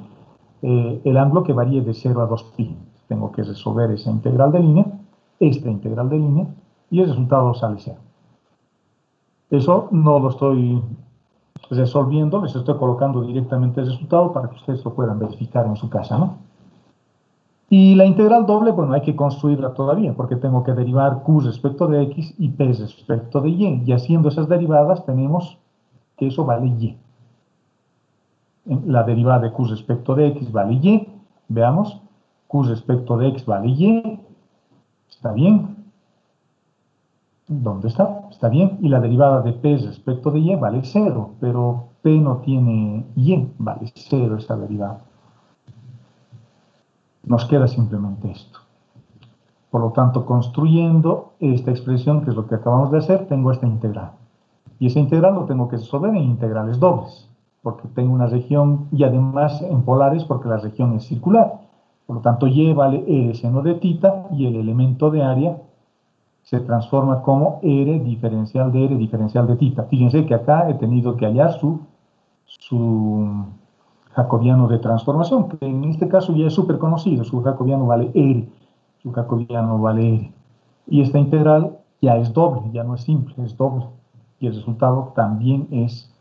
el ángulo que varíe de 0 a 2pi. Tengo que resolver esa integral de línea, esta integral de línea, y el resultado sale 0. Eso no lo estoy resolviendo, les estoy colocando directamente el resultado para que ustedes lo puedan verificar en su casa, ¿no? Y la integral doble, bueno, hay que construirla todavía, porque tengo que derivar q respecto de x y p respecto de y. Y haciendo esas derivadas tenemos que eso vale y. La derivada de q respecto de x vale y. Veamos, q respecto de x vale y. ¿Está bien? ¿Dónde está? Está bien. Y la derivada de p respecto de y vale 0, pero p no tiene y, vale 0 esta derivada. Nos queda simplemente esto. Por lo tanto, construyendo esta expresión, que es lo que acabamos de hacer, tengo esta integral. Y esa integral lo tengo que resolver en integrales dobles, porque tengo una región, y además en polares, porque la región es circular. Por lo tanto, y vale r seno de tita, y el elemento de área se transforma como r diferencial de tita. Fíjense que acá he tenido que hallar su jacobiano de transformación, que en este caso ya es súper conocido, su jacobiano vale r, su jacobiano vale r. Y esta integral ya es doble, ya no es simple, es doble. Y el resultado también es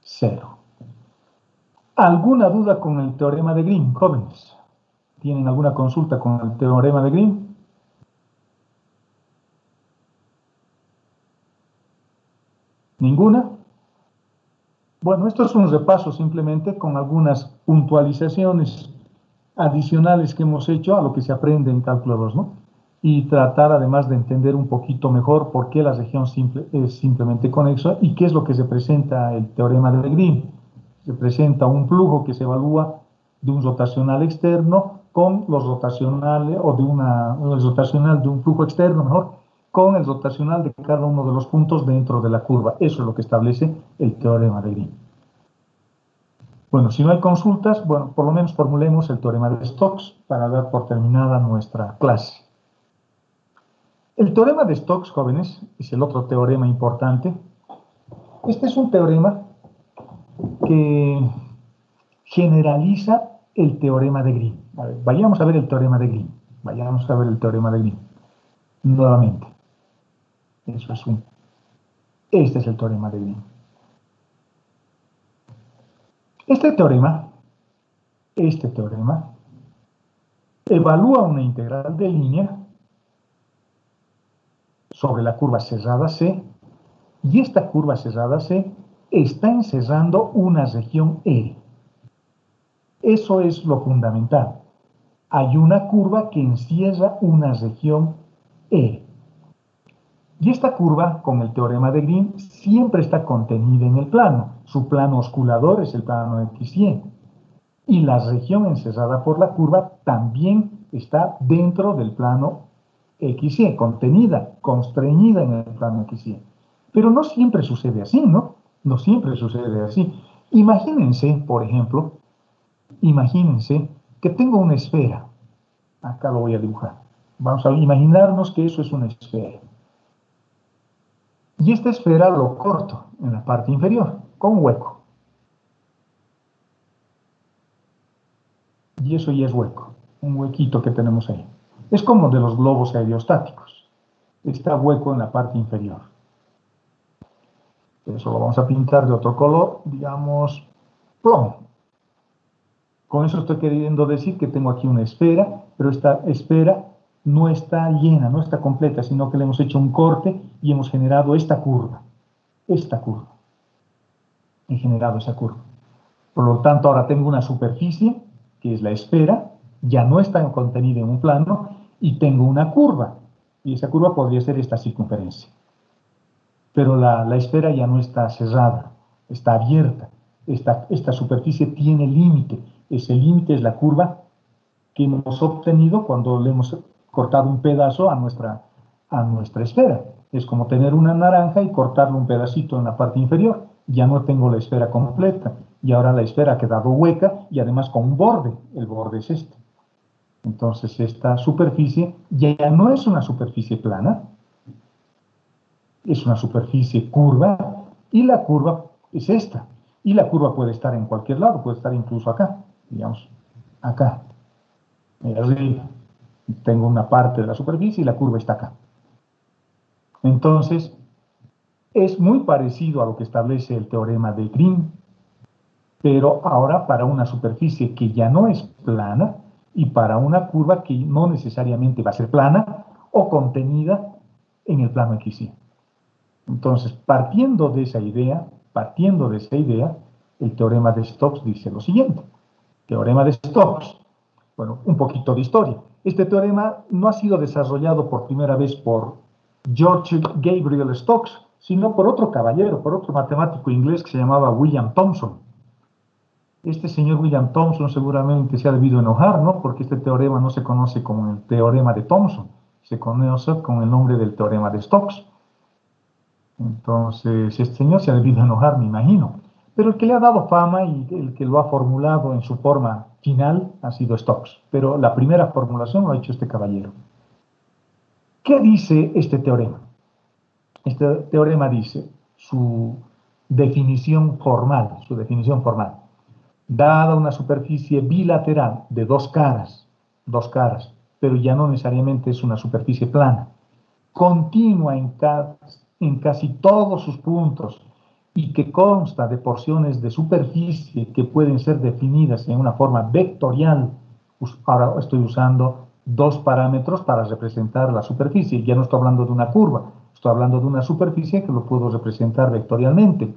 0. ¿Alguna duda con el teorema de Grimm, jóvenes? ¿Tienen alguna consulta con el teorema de Grimm? ¿Ninguna? Bueno, esto es un repaso simplemente con algunas puntualizaciones adicionales que hemos hecho a lo que se aprende en cálculo 2, ¿no? Y tratar además de entender un poquito mejor por qué la región simple es simplemente conexa y qué es lo que representa el teorema de Grimm. Representa un flujo que se evalúa de un rotacional externo con los rotacionales, o el rotacional de un flujo externo, mejor, con el rotacional de cada uno de los puntos dentro de la curva. Eso es lo que establece el teorema de Grimm. Bueno, si no hay consultas, bueno, por lo menos formulemos el teorema de Stokes para dar por terminada nuestra clase. El teorema de Stokes, jóvenes, es el otro teorema importante. Este es un teorema que generaliza el teorema de Grimm. A ver, vayamos a ver el teorema de Grimm. Vayamos a ver el teorema de Grimm. Nuevamente. Eso es Este es el teorema de Grimm. Este teorema evalúa una integral de línea sobre la curva cerrada C, y esta curva cerrada C está encerrando una región R. Eso es lo fundamental. Hay una curva que encierra una región R. Y esta curva, con el teorema de Green, siempre está contenida en el plano. Su plano osculador es el plano XY. Y la región encerrada por la curva también está dentro del plano XY, contenida, constreñida en el plano XY. Pero no siempre sucede así, ¿no? No siempre sucede así. Imagínense, por ejemplo, imagínense que tengo una esfera. Acá lo voy a dibujar. Vamos a imaginarnos que eso es una esfera. Y esta esfera lo corto en la parte inferior, con un hueco. Y eso ya es hueco, un huequito que tenemos ahí. Es como de los globos aerostáticos. Está hueco en la parte inferior. Eso lo vamos a pintar de otro color, digamos, plomo. Con eso estoy queriendo decir que tengo aquí una esfera, pero esta esfera no está llena, no está completa, sino que le hemos hecho un corte y hemos generado esta curva. Esta curva. He generado esa curva. Por lo tanto, ahora tengo una superficie, que es la esfera, ya no está contenida en un plano, y tengo una curva. Y esa curva podría ser esta circunferencia. Pero la esfera ya no está cerrada, está abierta. Esta superficie tiene límite. Ese límite es la curva que hemos obtenido cuando le hemos cortado un pedazo a nuestra esfera. Es como tener una naranja y cortarle un pedacito en la parte inferior. Ya no tengo la esfera completa. Y ahora la esfera ha quedado hueca y además con un borde. El borde es este. Entonces esta superficie ya no es una superficie plana, es una superficie curva, y la curva es esta. Y la curva puede estar en cualquier lado, puede estar incluso acá, digamos, acá. Arriba tengo una parte de la superficie y la curva está acá. Entonces, es muy parecido a lo que establece el teorema de Green, pero ahora para una superficie que ya no es plana y para una curva que no necesariamente va a ser plana o contenida en el plano XY. Entonces, partiendo de esa idea, el teorema de Stokes dice lo siguiente. Teorema de Stokes. Bueno, un poquito de historia. Este teorema no ha sido desarrollado por primera vez por George Gabriel Stokes, sino por otro caballero, por otro matemático inglés que se llamaba William Thomson. Este señor William Thomson seguramente se ha debido enojar, ¿no? Porque este teorema no se conoce como el teorema de Thomson, se conoce con el nombre del teorema de Stokes. Entonces, este señor se ha debido enojar, me imagino. Pero el que le ha dado fama y el que lo ha formulado en su forma final ha sido Stokes. Pero la primera formulación lo ha hecho este caballero. ¿Qué dice este teorema? Este teorema dice su definición formal, Dada una superficie bilateral de dos caras, pero ya no necesariamente es una superficie plana, continua en casi todos sus puntos y que consta de porciones de superficie que pueden ser definidas en una forma vectorial. Ahora estoy usando dos parámetros para representar la superficie. Ya no estoy hablando de una curva, estoy hablando de una superficie que lo puedo representar vectorialmente.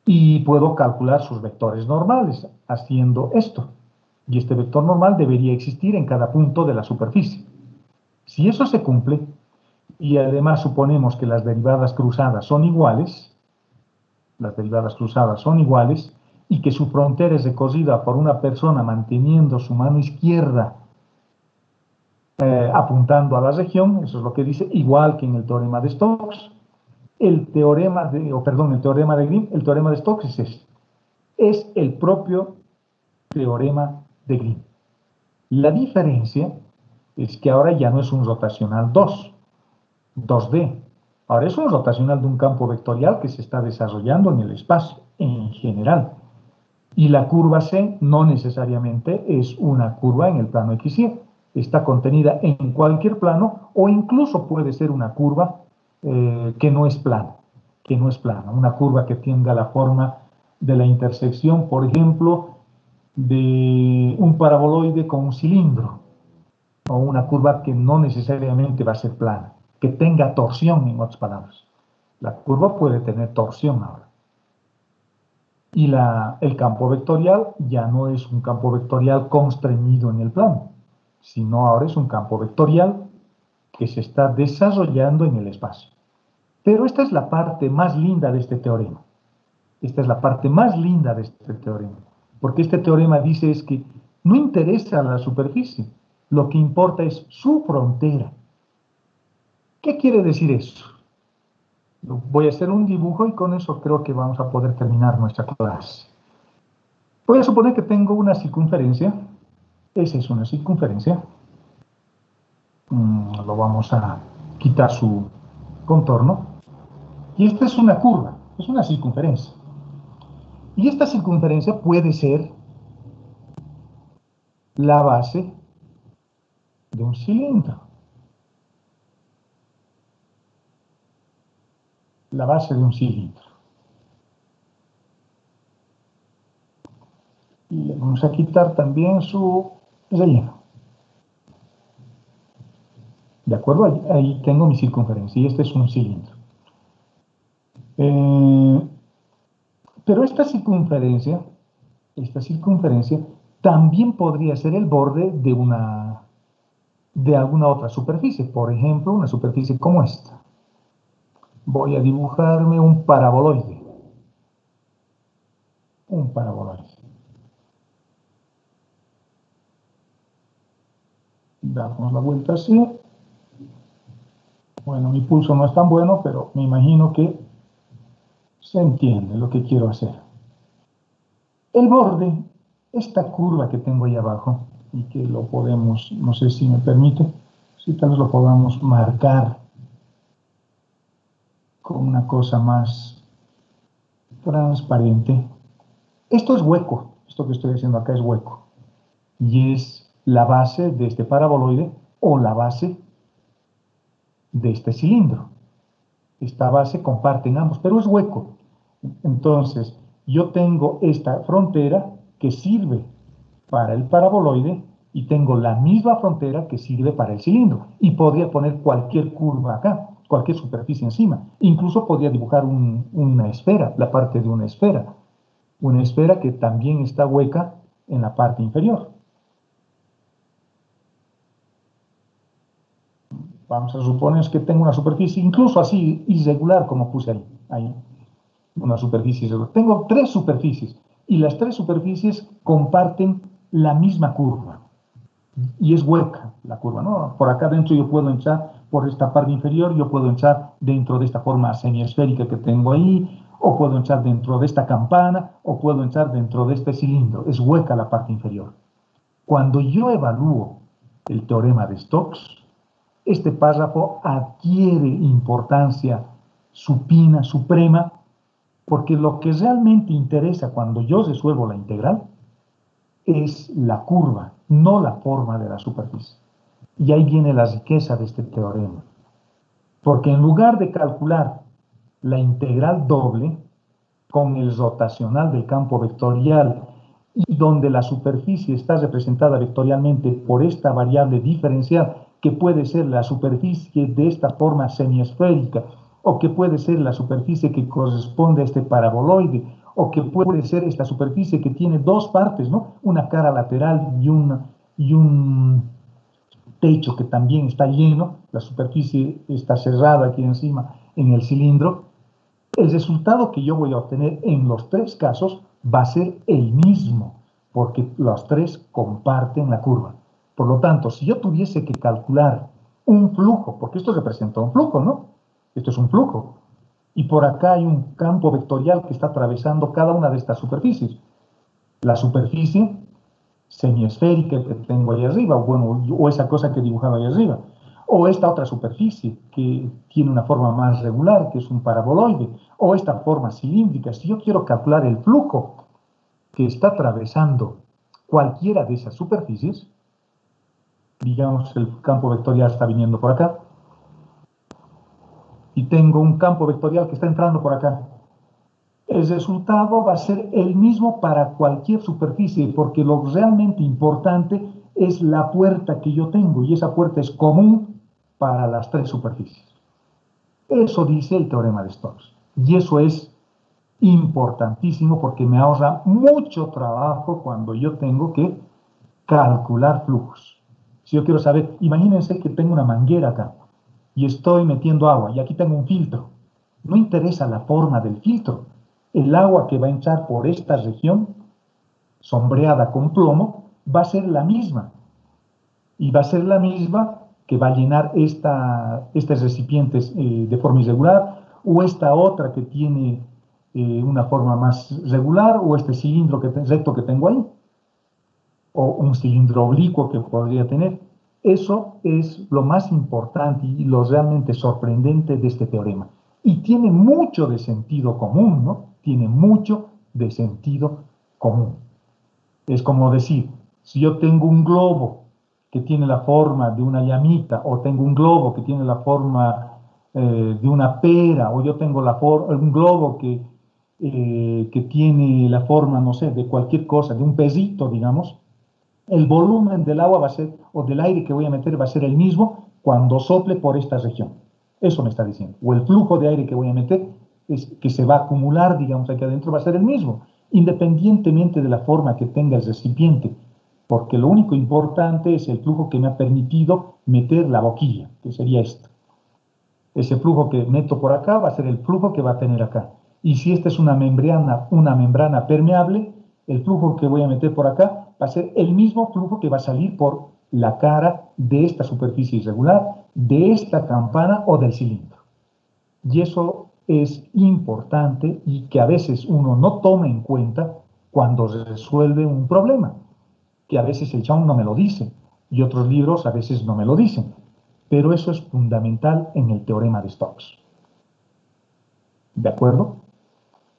Y puedo calcular sus vectores normales haciendo esto. Y este vector normal debería existir en cada punto de la superficie. Si eso se cumple, y además suponemos que las derivadas cruzadas son iguales, y que su frontera es recorrida por una persona manteniendo su mano izquierda apuntando a la región, eso es lo que dice, igual que en el teorema de Stokes. El teorema de Green, el teorema de Stokes es el propio teorema de Green. La diferencia es que ahora ya no es un rotacional 2D. Ahora es un rotacional de un campo vectorial que se está desarrollando en el espacio en general. Y la curva C no necesariamente es una curva en el plano XY. Está contenida en cualquier plano o incluso puede ser una curva que no es plana, una curva que tenga la forma de la intersección, por ejemplo, de un paraboloide con un cilindro, o una curva que no necesariamente va a ser plana, que tenga torsión, en otras palabras. La curva puede tener torsión ahora. Y el campo vectorial ya no es un campo vectorial constreñido en el plano, sino ahora es un campo vectorial que se está desarrollando en el espacio. Pero esta es la parte más linda de este teorema. Esta es la parte más linda de este teorema. Porque este teorema dice es que no interesa la superficie, lo que importa es su frontera. ¿Qué quiere decir eso? Voy a hacer un dibujo y con eso creo que vamos a poder terminar nuestra clase. Voy a suponer que tengo una circunferencia. Esa es una circunferencia. Lo vamos a quitar su contorno. Y esta es una curva, es una circunferencia. Y esta circunferencia puede ser la base de un cilindro. La base de un cilindro. Y le vamos a quitar también su relleno. ¿De acuerdo? Ahí tengo mi circunferencia y este es un cilindro. Pero esta circunferencia también podría ser el borde de alguna otra superficie. Por ejemplo, una superficie como esta. Voy a dibujarme un paraboloide. Un paraboloide. Damos la vuelta así. Bueno, mi pulso no es tan bueno, pero me imagino que se entiende lo que quiero hacer. El borde, esta curva que tengo ahí abajo, y que lo podemos, no sé si me permite, si tal vez lo podamos marcar con una cosa más transparente. Esto es hueco, esto que estoy haciendo acá es hueco. Y es la base de este paraboloide o la base de este cilindro. Esta base comparten ambos, pero es hueco. Entonces, yo tengo esta frontera que sirve para el paraboloide y tengo la misma frontera que sirve para el cilindro. Y podría poner cualquier curva acá, cualquier superficie encima. Incluso podría dibujar una esfera, la parte de una esfera. Una esfera que también está hueca en la parte inferior. Vamos a suponer que tengo una superficie, incluso así irregular como puse ahí. Una superficie irregular. Tengo tres superficies y las tres superficies comparten la misma curva. Y es hueca la curva, ¿no? Por acá dentro yo puedo entrar por esta parte inferior, yo puedo entrar dentro de esta forma semiesférica que tengo ahí, o puedo entrar dentro de esta campana, o puedo entrar dentro de este cilindro. Es hueca la parte inferior. Cuando yo evalúo el teorema de Stokes, este párrafo adquiere importancia supina, suprema, porque lo que realmente interesa cuando yo resuelvo la integral es la curva, no la forma de la superficie. Y ahí viene la riqueza de este teorema. Porque en lugar de calcular la integral doble con el rotacional del campo vectorial y donde la superficie está representada vectorialmente por esta variable diferencial que puede ser la superficie de esta forma semiesférica o que puede ser la superficie que corresponde a este paraboloide o que puede ser esta superficie que tiene dos partes, ¿no? Una cara lateral y un techo que también está lleno, la superficie está cerrada aquí encima en el cilindro. El resultado que yo voy a obtener en los tres casos va a ser el mismo, porque los tres comparten la curva. Por lo tanto, si yo tuviese que calcular un flujo, porque esto representa un flujo, ¿no? Esto es un flujo. Y por acá hay un campo vectorial que está atravesando cada una de estas superficies. La superficie semiesférica que tengo ahí arriba, bueno, o esa cosa que he dibujado ahí arriba, o esta otra superficie que tiene una forma más regular, que es un paraboloide, o esta forma cilíndrica. Si yo quiero calcular el flujo que está atravesando cualquiera de esas superficies, digamos el campo vectorial está viniendo por acá, y tengo un campo vectorial que está entrando por acá. El resultado va a ser el mismo para cualquier superficie, porque lo realmente importante es la puerta que yo tengo, y esa puerta es común para las tres superficies. Eso dice el teorema de Stokes. Y eso es importantísimo porque me ahorra mucho trabajo cuando yo tengo que calcular flujos. Si yo quiero saber, imagínense que tengo una manguera acá y estoy metiendo agua y aquí tengo un filtro. No interesa la forma del filtro. El agua que va a entrar por esta región, sombreada con plomo, va a ser la misma. Y va a ser la misma que va a llenar estos recipientes de forma irregular, o esta otra que tiene una forma más regular, o este cilindro recto que tengo ahí, o un cilindro oblicuo que podría tener. Eso es lo más importante y lo realmente sorprendente de este teorema. Y tiene mucho de sentido común, ¿no? Tiene mucho de sentido común. Es como decir, si yo tengo un globo que tiene la forma de una llamita, o tengo un globo que tiene la forma de una pera, o yo tengo un globo que tiene la forma, no sé, de cualquier cosa, de un pesito, digamos, el volumen del agua va a ser, o del aire que voy a meter va a ser el mismo cuando sople por esta región. Eso me está diciendo. O el flujo de aire que voy a meter, que se va a acumular, digamos, aquí adentro, va a ser el mismo, independientemente de la forma que tenga el recipiente, porque lo único importante es el flujo que me ha permitido meter la boquilla, que sería esto. Ese flujo que meto por acá va a ser el flujo que va a tener acá. Y si esta es una membrana permeable, el flujo que voy a meter por acá va a ser el mismo flujo que va a salir por la cara de esta superficie irregular, de esta campana o del cilindro. Y eso es importante y que a veces uno no toma en cuenta cuando resuelve un problema, que a veces el chabón no me lo dice y otros libros a veces no me lo dicen. Pero eso es fundamental en el teorema de Stokes. ¿De acuerdo?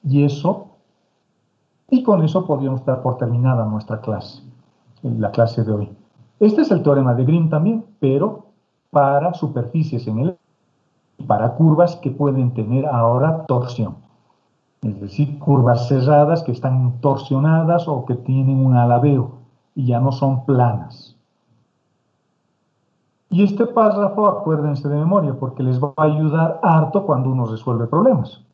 Y con eso podríamos dar por terminada nuestra clase, la clase de hoy. Este es el teorema de Grimm también, pero para superficies para curvas que pueden tener ahora torsión. Es decir, curvas cerradas que están torsionadas o que tienen un alabeo y ya no son planas. Y este párrafo, acuérdense de memoria, porque les va a ayudar harto cuando uno resuelve problemas.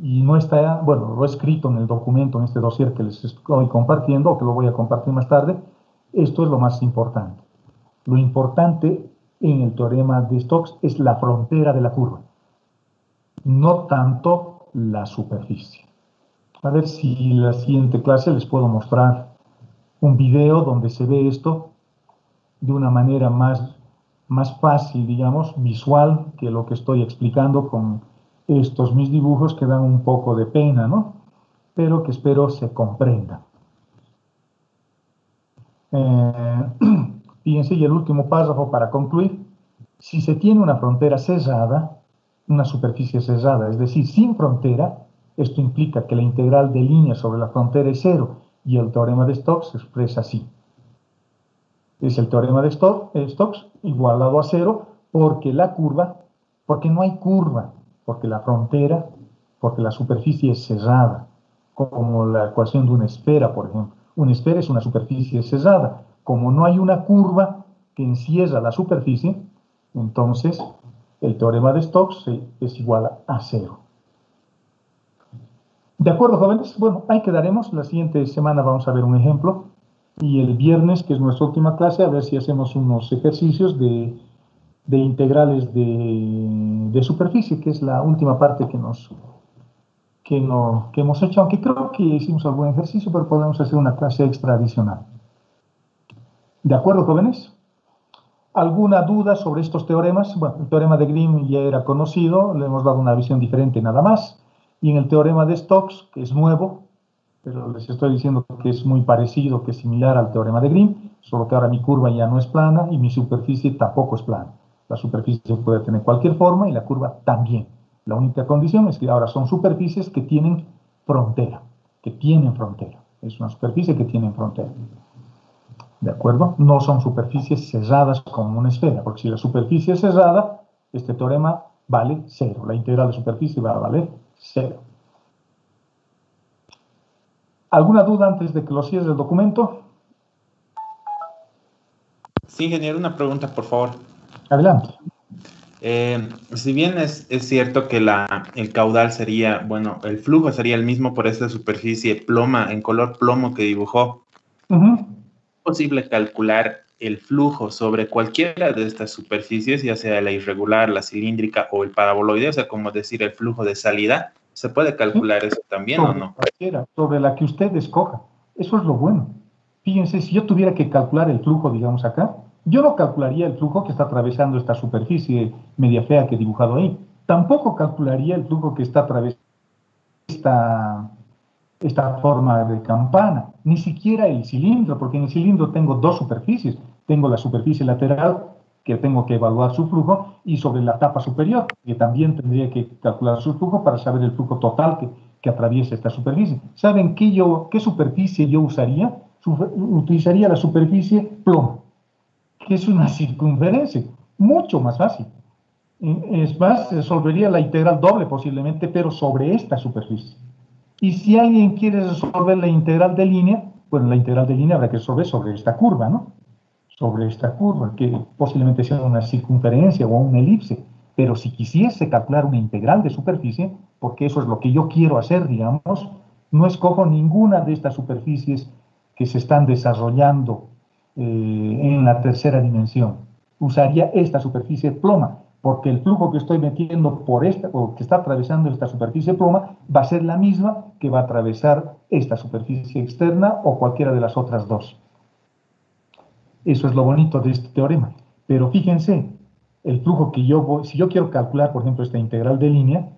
Y no está, bueno, lo he escrito en el documento, en este dossier que les estoy compartiendo, o que lo voy a compartir más tarde. Esto es lo más importante. Lo importante en el teorema de Stokes es la frontera de la curva, no tanto la superficie. A ver si en la siguiente clase les puedo mostrar un video donde se ve esto de una manera más fácil, digamos, visual, que lo que estoy explicando con estos mis dibujos que dan un poco de pena, ¿no? Pero que espero se comprenda. Fíjense, y el último párrafo para concluir. Si se tiene una frontera cerrada, una superficie cerrada, es decir, sin frontera, esto implica que la integral de línea sobre la frontera es cero, y el teorema de Stokes se expresa así. Es el teorema de Stokes igualado a cero porque no hay curva, porque la frontera, porque la superficie es cerrada, como la ecuación de una esfera, por ejemplo. Una esfera es una superficie cerrada. Como no hay una curva que encierra la superficie, entonces el teorema de Stokes es igual a cero. ¿De acuerdo, jóvenes? Bueno, ahí quedaremos. La siguiente semana vamos a ver un ejemplo. Y el viernes, que es nuestra última clase, a ver si hacemos unos ejercicios de integrales de superficie, que es la última parte que hemos hecho, aunque creo que hicimos algún ejercicio, pero podemos hacer una clase extra adicional. ¿De acuerdo, jóvenes? ¿Alguna duda sobre estos teoremas? Bueno, el teorema de Grimm ya era conocido, le hemos dado una visión diferente nada más. Y en el teorema de Stokes, que es nuevo, pero les estoy diciendo que es muy parecido, que es similar al teorema de Grimm, solo que ahora mi curva ya no es plana y mi superficie tampoco es plana. La superficie puede tener cualquier forma y la curva también. La única condición es que ahora son superficies que tienen frontera, Es una superficie que tiene frontera. ¿De acuerdo? No son superficies cerradas como una esfera, porque si la superficie es cerrada, este teorema vale cero. La integral de superficie va a valer cero. ¿Alguna duda antes de que lo cierre el documento? Sí, ingeniero, una pregunta, por favor. Adelante. Si bien es cierto que el caudal sería, bueno, el flujo sería el mismo por esta superficie en color plomo que dibujó, ¿es posible calcular el flujo sobre cualquiera de estas superficies, ya sea la irregular, la cilíndrica o el paraboloide, o sea, como decir el flujo de salida, ¿se puede calcular eso también o Sobre no? cualquiera, sobre la que usted escoja. Eso es lo bueno. Fíjense, si yo tuviera que calcular el flujo, digamos acá, yo no calcularía el flujo que está atravesando esta superficie media fea que he dibujado ahí. Tampoco calcularía el flujo que está atravesando esta forma de campana, ni siquiera el cilindro, porque en el cilindro tengo dos superficies. Tengo la superficie lateral, que tengo que evaluar su flujo, y sobre la tapa superior, que también tendría que calcular su flujo para saber el flujo total que atraviesa esta superficie. ¿Saben qué superficie yo usaría? Utilizaría la superficie plomo, que es una circunferencia, mucho más fácil. Es más, resolvería la integral doble posiblemente, pero sobre esta superficie. Y si alguien quiere resolver la integral de línea, bueno, la integral de línea habrá que resolver sobre esta curva, ¿no? Sobre esta curva, que posiblemente sea una circunferencia o una elipse. Pero si quisiese calcular una integral de superficie, porque eso es lo que yo quiero hacer, digamos, no escojo ninguna de estas superficies que se están desarrollando en la tercera dimensión. Usaría esta superficie ploma, porque el flujo que estoy metiendo por esta, o que está atravesando esta superficie ploma, va a ser la misma que va a atravesar esta superficie externa o cualquiera de las otras dos. Eso es lo bonito de este teorema. Pero fíjense, el flujo que yo voy, si yo quiero calcular, por ejemplo, esta integral de línea,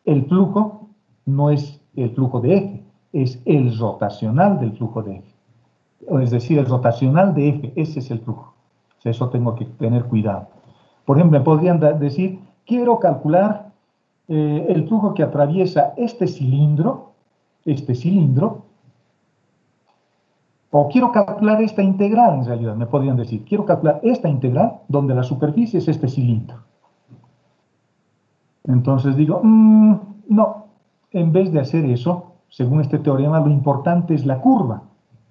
el flujo no es el flujo de eje, es el rotacional del flujo de eje. Es decir, el rotacional de eje, ese es el flujo. Eso tengo que tener cuidado. Por ejemplo, me podrían decir, quiero calcular el flujo que atraviesa este cilindro, o quiero calcular esta integral, en realidad, me podrían decir, quiero calcular esta integral donde la superficie es este cilindro. Entonces digo, no, en vez de hacer eso, según este teorema, lo importante es la curva.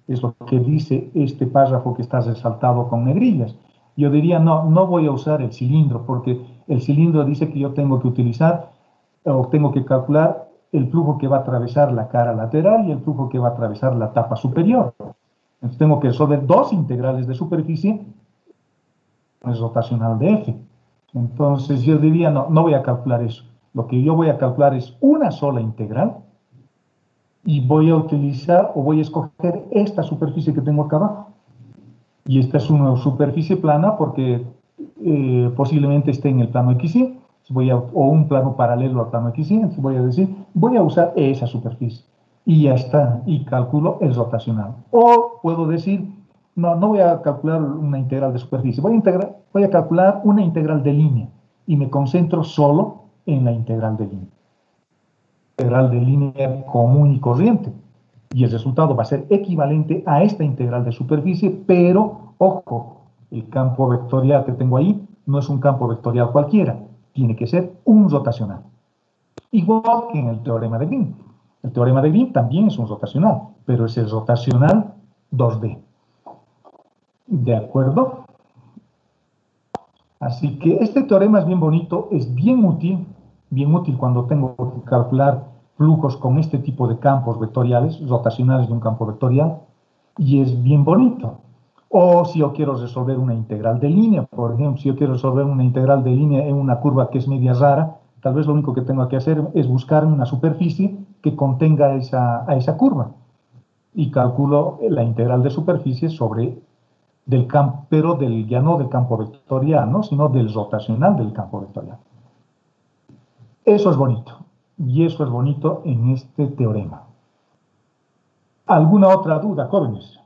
Es lo que dice este párrafo que está resaltado con negrillas. Yo diría, no voy a usar el cilindro, porque el cilindro dice que yo tengo que utilizar, o tengo que calcular el flujo que va a atravesar la cara lateral y el flujo que va a atravesar la tapa superior. Entonces tengo que resolver dos integrales de superficie, es rotacional de eje. Entonces yo diría, no voy a calcular eso. Lo que yo voy a calcular es una sola integral, y voy a utilizar o voy a escoger esta superficie que tengo acá abajo. Y esta es una superficie plana porque posiblemente esté en el plano XY, o un plano paralelo al plano XY, entonces voy a decir, voy a usar esa superficie. Y ya está, y calculo el rotacional. O puedo decir, no voy a calcular una integral de superficie, voy a calcular una integral de línea, y me concentro solo en la integral de línea. Integral de línea común y corriente, y el resultado va a ser equivalente a esta integral de superficie, pero, ojo, el campo vectorial que tengo ahí no es un campo vectorial cualquiera, tiene que ser un rotacional. Igual que en el teorema de Green. El teorema de Green también es un rotacional, pero es el rotacional 2D. ¿De acuerdo? Así que este teorema es bien bonito, es bien útil cuando tengo que calcular flujos con este tipo de campos vectoriales, rotacionales de un campo vectorial, y es bien bonito. O si yo quiero resolver una integral de línea, por ejemplo, si yo quiero resolver una integral de línea en una curva que es media rara, tal vez lo único que tengo que hacer es buscar una superficie que contenga a esa curva, y calculo la integral de superficie sobre del campo, pero ya no del campo vectorial, ¿no? Sino del rotacional del campo vectorial. Eso es bonito, y eso es bonito en este teorema. ¿Alguna otra duda, jóvenes?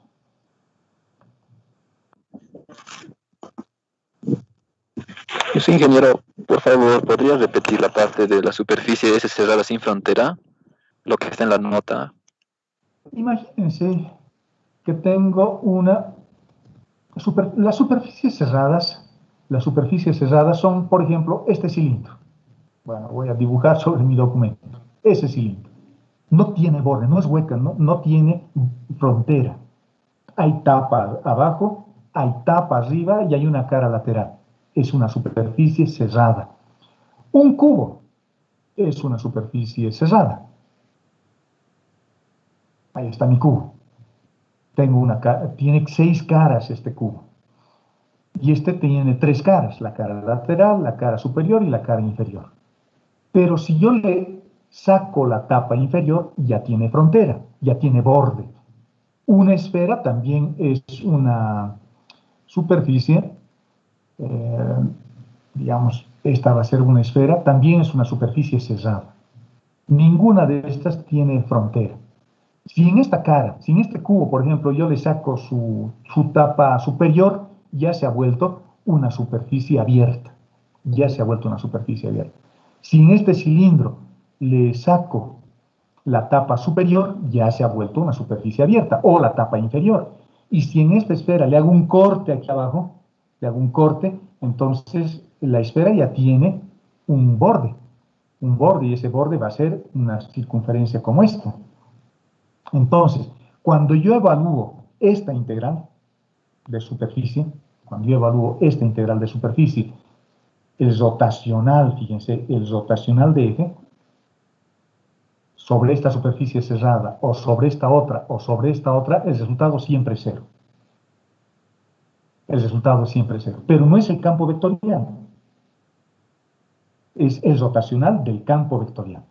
Sí, ingeniero, por favor, ¿podría repetir la parte de la superficie S cerrada sin frontera? Lo que está en la nota. Imagínense que tengo las superficies cerradas son, por ejemplo, este cilindro. Bueno, voy a dibujar sobre mi documento. Ese cilindro. No tiene borde, no es hueca, no tiene frontera. Hay tapa abajo, hay tapa arriba y hay una cara lateral. Es una superficie cerrada. Un cubo es una superficie cerrada. Ahí está mi cubo. Tiene 6 caras este cubo. Y este tiene tres caras, la cara lateral, la cara superior y la cara inferior. Pero si yo le saco la tapa inferior, ya tiene frontera, ya tiene borde. Una esfera también es una superficie, eh, digamos, esta va a ser una esfera, también es una superficie cerrada. Ninguna de estas tiene frontera. Si en esta cara, si en este cubo, por ejemplo, yo le saco su tapa superior, ya se ha vuelto una superficie abierta. Ya se ha vuelto una superficie abierta. Si en este cilindro le saco la tapa superior, ya se ha vuelto una superficie abierta, o la tapa inferior. Y si en esta esfera le hago un corte aquí abajo, le hago un corte, entonces la esfera ya tiene un borde, y ese borde va a ser una circunferencia como esta. Entonces, cuando yo evalúo esta integral de superficie, el rotacional, fíjense, el rotacional de eje, sobre esta superficie cerrada, o sobre esta otra, el resultado siempre es cero. El resultado siempre es cero. Pero no es el campo vectorial. Es el rotacional del campo vectorial.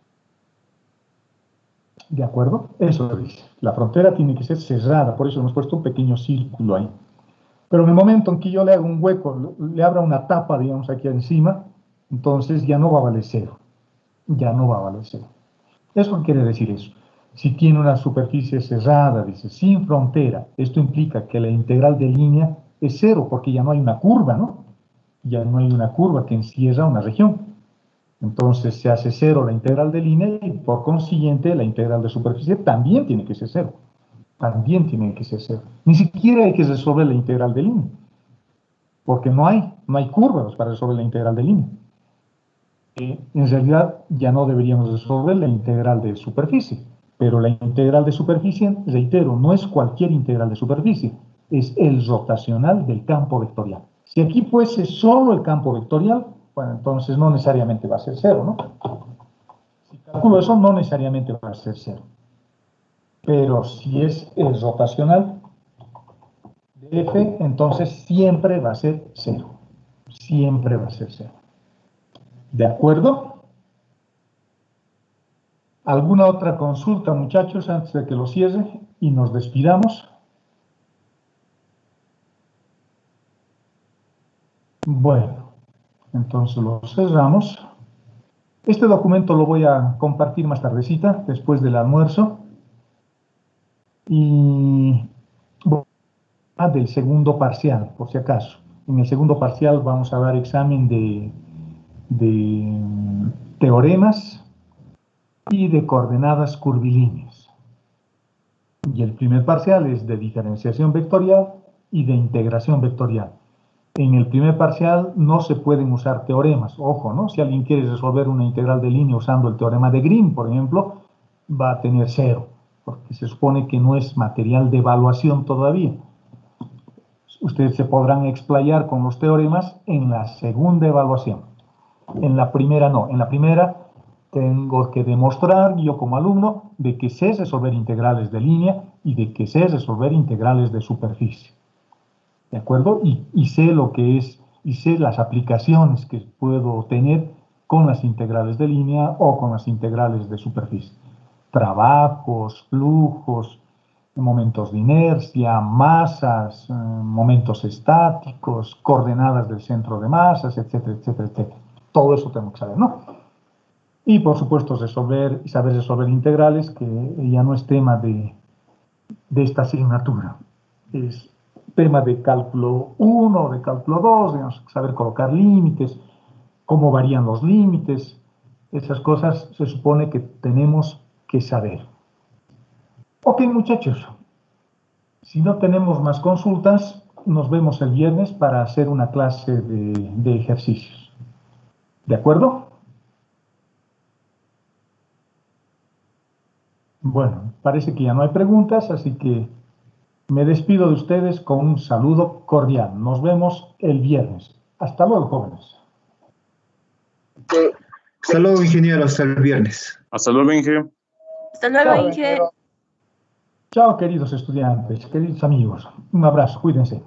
¿De acuerdo? Eso dice. La frontera tiene que ser cerrada, por eso hemos puesto un pequeño círculo ahí. Pero en el momento en que yo le haga un hueco, le abra una tapa, digamos, aquí encima, entonces ya no va a valer cero. Ya no va a valer cero. ¿Eso qué quiere decir eso? Si tiene una superficie cerrada, dice, sin frontera, esto implica que la integral de línea es cero, porque ya no hay una curva, ¿no? Ya no hay una curva que encierra una región. Entonces se hace cero la integral de línea y por consiguiente la integral de superficie también tiene que ser cero. También tiene que ser cero. Ni siquiera hay que resolver la integral de línea, porque no hay curvas para resolver la integral de línea. En realidad ya no deberíamos resolver la integral de superficie, pero la integral de superficie, reitero, no es cualquier integral de superficie, es el rotacional del campo vectorial. Si aquí fuese solo el campo vectorial, bueno, entonces no necesariamente va a ser cero, ¿no? Si calculo eso, no necesariamente va a ser cero. Pero si es el rotacional de F, entonces siempre va a ser cero. Siempre va a ser cero. ¿De acuerdo? ¿Alguna otra consulta, muchachos, antes de que lo cierre y nos despidamos? Bueno, entonces lo cerramos. Este documento lo voy a compartir más tardecita, después del almuerzo. Y del segundo parcial, por si acaso. En el segundo parcial vamos a dar examen de teoremas y de coordenadas curvilíneas. Y el primer parcial es de diferenciación vectorial y de integración vectorial. En el primer parcial no se pueden usar teoremas, ojo, ¿no? Si alguien quiere resolver una integral de línea usando el teorema de Green, por ejemplo, va a tener cero, porque se supone que no es material de evaluación todavía. Ustedes se podrán explayar con los teoremas en la segunda evaluación. En la primera no. En la primera tengo que demostrar, yo como alumno, de que sé resolver integrales de línea y de que sé resolver integrales de superficie. ¿De acuerdo? Y sé lo que es, y sé las aplicaciones que puedo tener con las integrales de línea o con las integrales de superficie. Trabajos, flujos, momentos de inercia, masas, momentos estáticos, coordenadas del centro de masas, etcétera, etcétera, etcétera. Todo eso tengo que saber, ¿no? Y por supuesto saber resolver integrales, que ya no es tema de esta asignatura. Es tema de cálculo 1 o de cálculo 2, digamos, saber colocar límites, cómo varían los límites. Esas cosas se supone que tenemos que saber. Ok, muchachos. Si no tenemos más consultas, nos vemos el viernes para hacer una clase de ejercicios. ¿De acuerdo? Bueno, parece que ya no hay preguntas, así que me despido de ustedes con un saludo cordial. Nos vemos el viernes. Hasta luego, jóvenes. Hasta luego, ingeniero. Hasta el viernes. Hasta luego, Inge. Hasta luego, Inge. Chao, queridos estudiantes, queridos amigos. Un abrazo, cuídense.